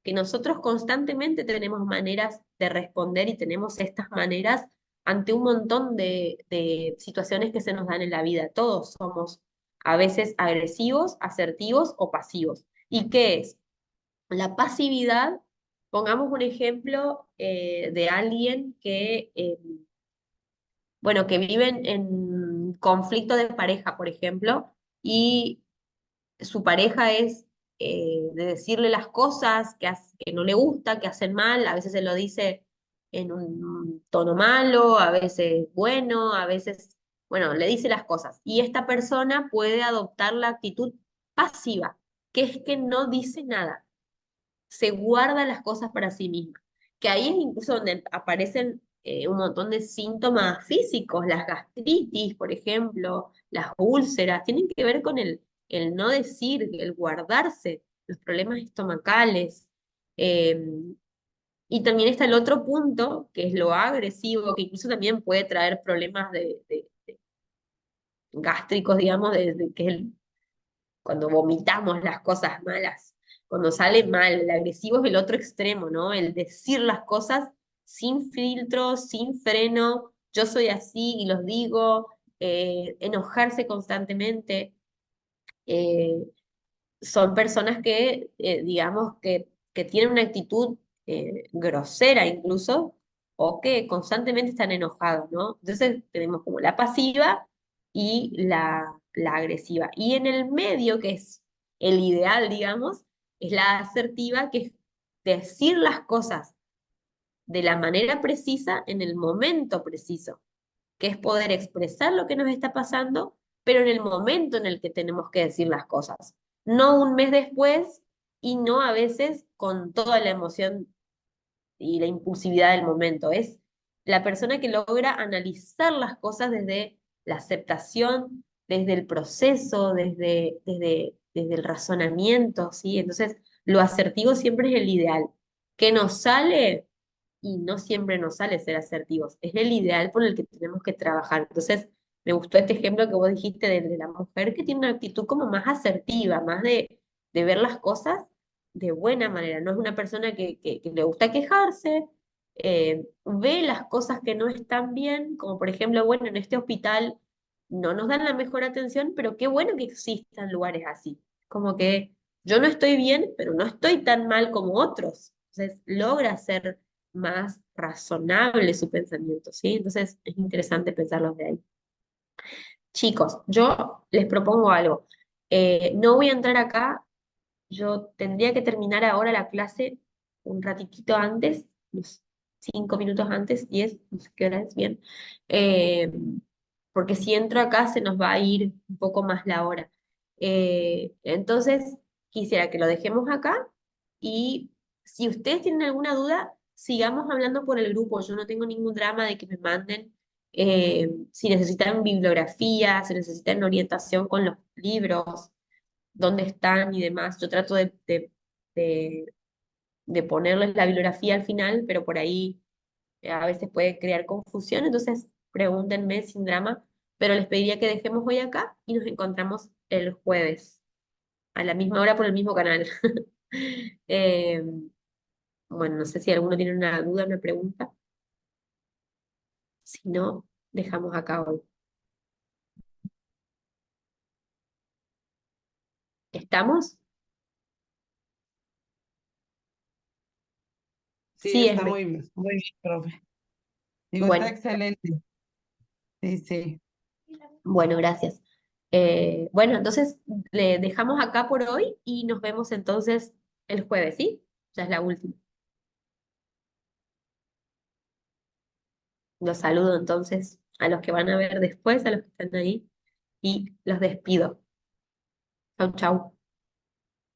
Speaker 1: que nosotros constantemente tenemos maneras de responder y tenemos estas maneras ante un montón de situaciones que se nos dan en la vida. Todos somos a veces agresivos, asertivos o pasivos. ¿Y qué es? La pasividad, pongamos un ejemplo de alguien bueno, que viven en conflicto de pareja, por ejemplo, y su pareja es de decirle las cosas que no le gusta, que hacen mal, a veces se lo dice en un tono malo, a veces bueno, a veces, bueno, le dice las cosas. Y esta persona puede adoptar la actitud pasiva, que es que no dice nada, se guarda las cosas para sí misma. Que ahí es incluso donde aparecen un montón de síntomas físicos, las gastritis, por ejemplo, las úlceras, tienen que ver con el no decir, el guardarse, los problemas estomacales. eh, y también está el otro punto, que es lo agresivo, que incluso también puede traer problemas de gástricos, digamos, que es cuando vomitamos las cosas malas, cuando sale mal, el agresivo es el otro extremo, ¿no? El decir las cosas sin filtro, sin freno, yo soy así y los digo, enojarse constantemente. eh, Son personas que, digamos, que tienen una actitud grosera incluso, o que constantemente están enojados, ¿no? Entonces tenemos como la pasiva y la agresiva. Y en el medio, que es el ideal, digamos, es la asertiva, que es decir las cosas de la manera precisa en el momento preciso, que es poder expresar lo que nos está pasando, pero en el momento en el que tenemos que decir las cosas, no un mes después y no a veces con toda la emoción y la impulsividad del momento. Es la persona que logra analizar las cosas desde la aceptación, desde el proceso, desde el razonamiento, ¿sí? Entonces, lo asertivo siempre es el ideal. ¿Qué nos sale? Y no siempre nos sale ser asertivos. Es el ideal por el que tenemos que trabajar. Entonces, me gustó este ejemplo que vos dijiste de la mujer que tiene una actitud como más asertiva, más de ver las cosas de buena manera. No es una persona que le gusta quejarse, ve las cosas que no están bien, como por ejemplo, bueno, en este hospital no nos dan la mejor atención, pero qué bueno que existan lugares así. Como que yo no estoy bien, pero no estoy tan mal como otros. Entonces, logra ser más razonable su pensamiento, ¿sí? Entonces, es interesante pensarlo de ahí. Chicos, yo les propongo algo. No voy a entrar acá, yo tendría que terminar ahora la clase un ratitito antes, unos 5 minutos antes, 10, no sé qué hora es bien, eh, porque si entro acá se nos va a ir un poco más la hora. Entonces, quisiera que lo dejemos acá y si ustedes tienen alguna duda, sigamos hablando por el grupo. Yo no tengo ningún drama de que me manden si necesitan bibliografía, si necesitan orientación con los libros, dónde están y demás. Yo trato de, de ponerles la bibliografía al final, pero por ahí a veces puede crear confusión, entonces pregúntenme sin drama, pero les pediría que dejemos hoy acá y nos encontramos el jueves, a la misma hora por el mismo canal. Eh, bueno, no sé si alguno tiene una duda, una pregunta. Si no, dejamos acá hoy. ¿Estamos?
Speaker 4: Sí,
Speaker 1: Sí,
Speaker 4: está
Speaker 1: Esme.
Speaker 4: muy bien, profe. Digo, está
Speaker 1: Bueno,
Speaker 4: excelente. Sí, sí.
Speaker 1: bueno, gracias. Bueno, entonces le dejamos acá por hoy y nos vemos entonces el jueves, ¿sí? Ya es la última. Los saludo entonces a los que van a ver después, a los que están ahí, y los despido. Chau, chau.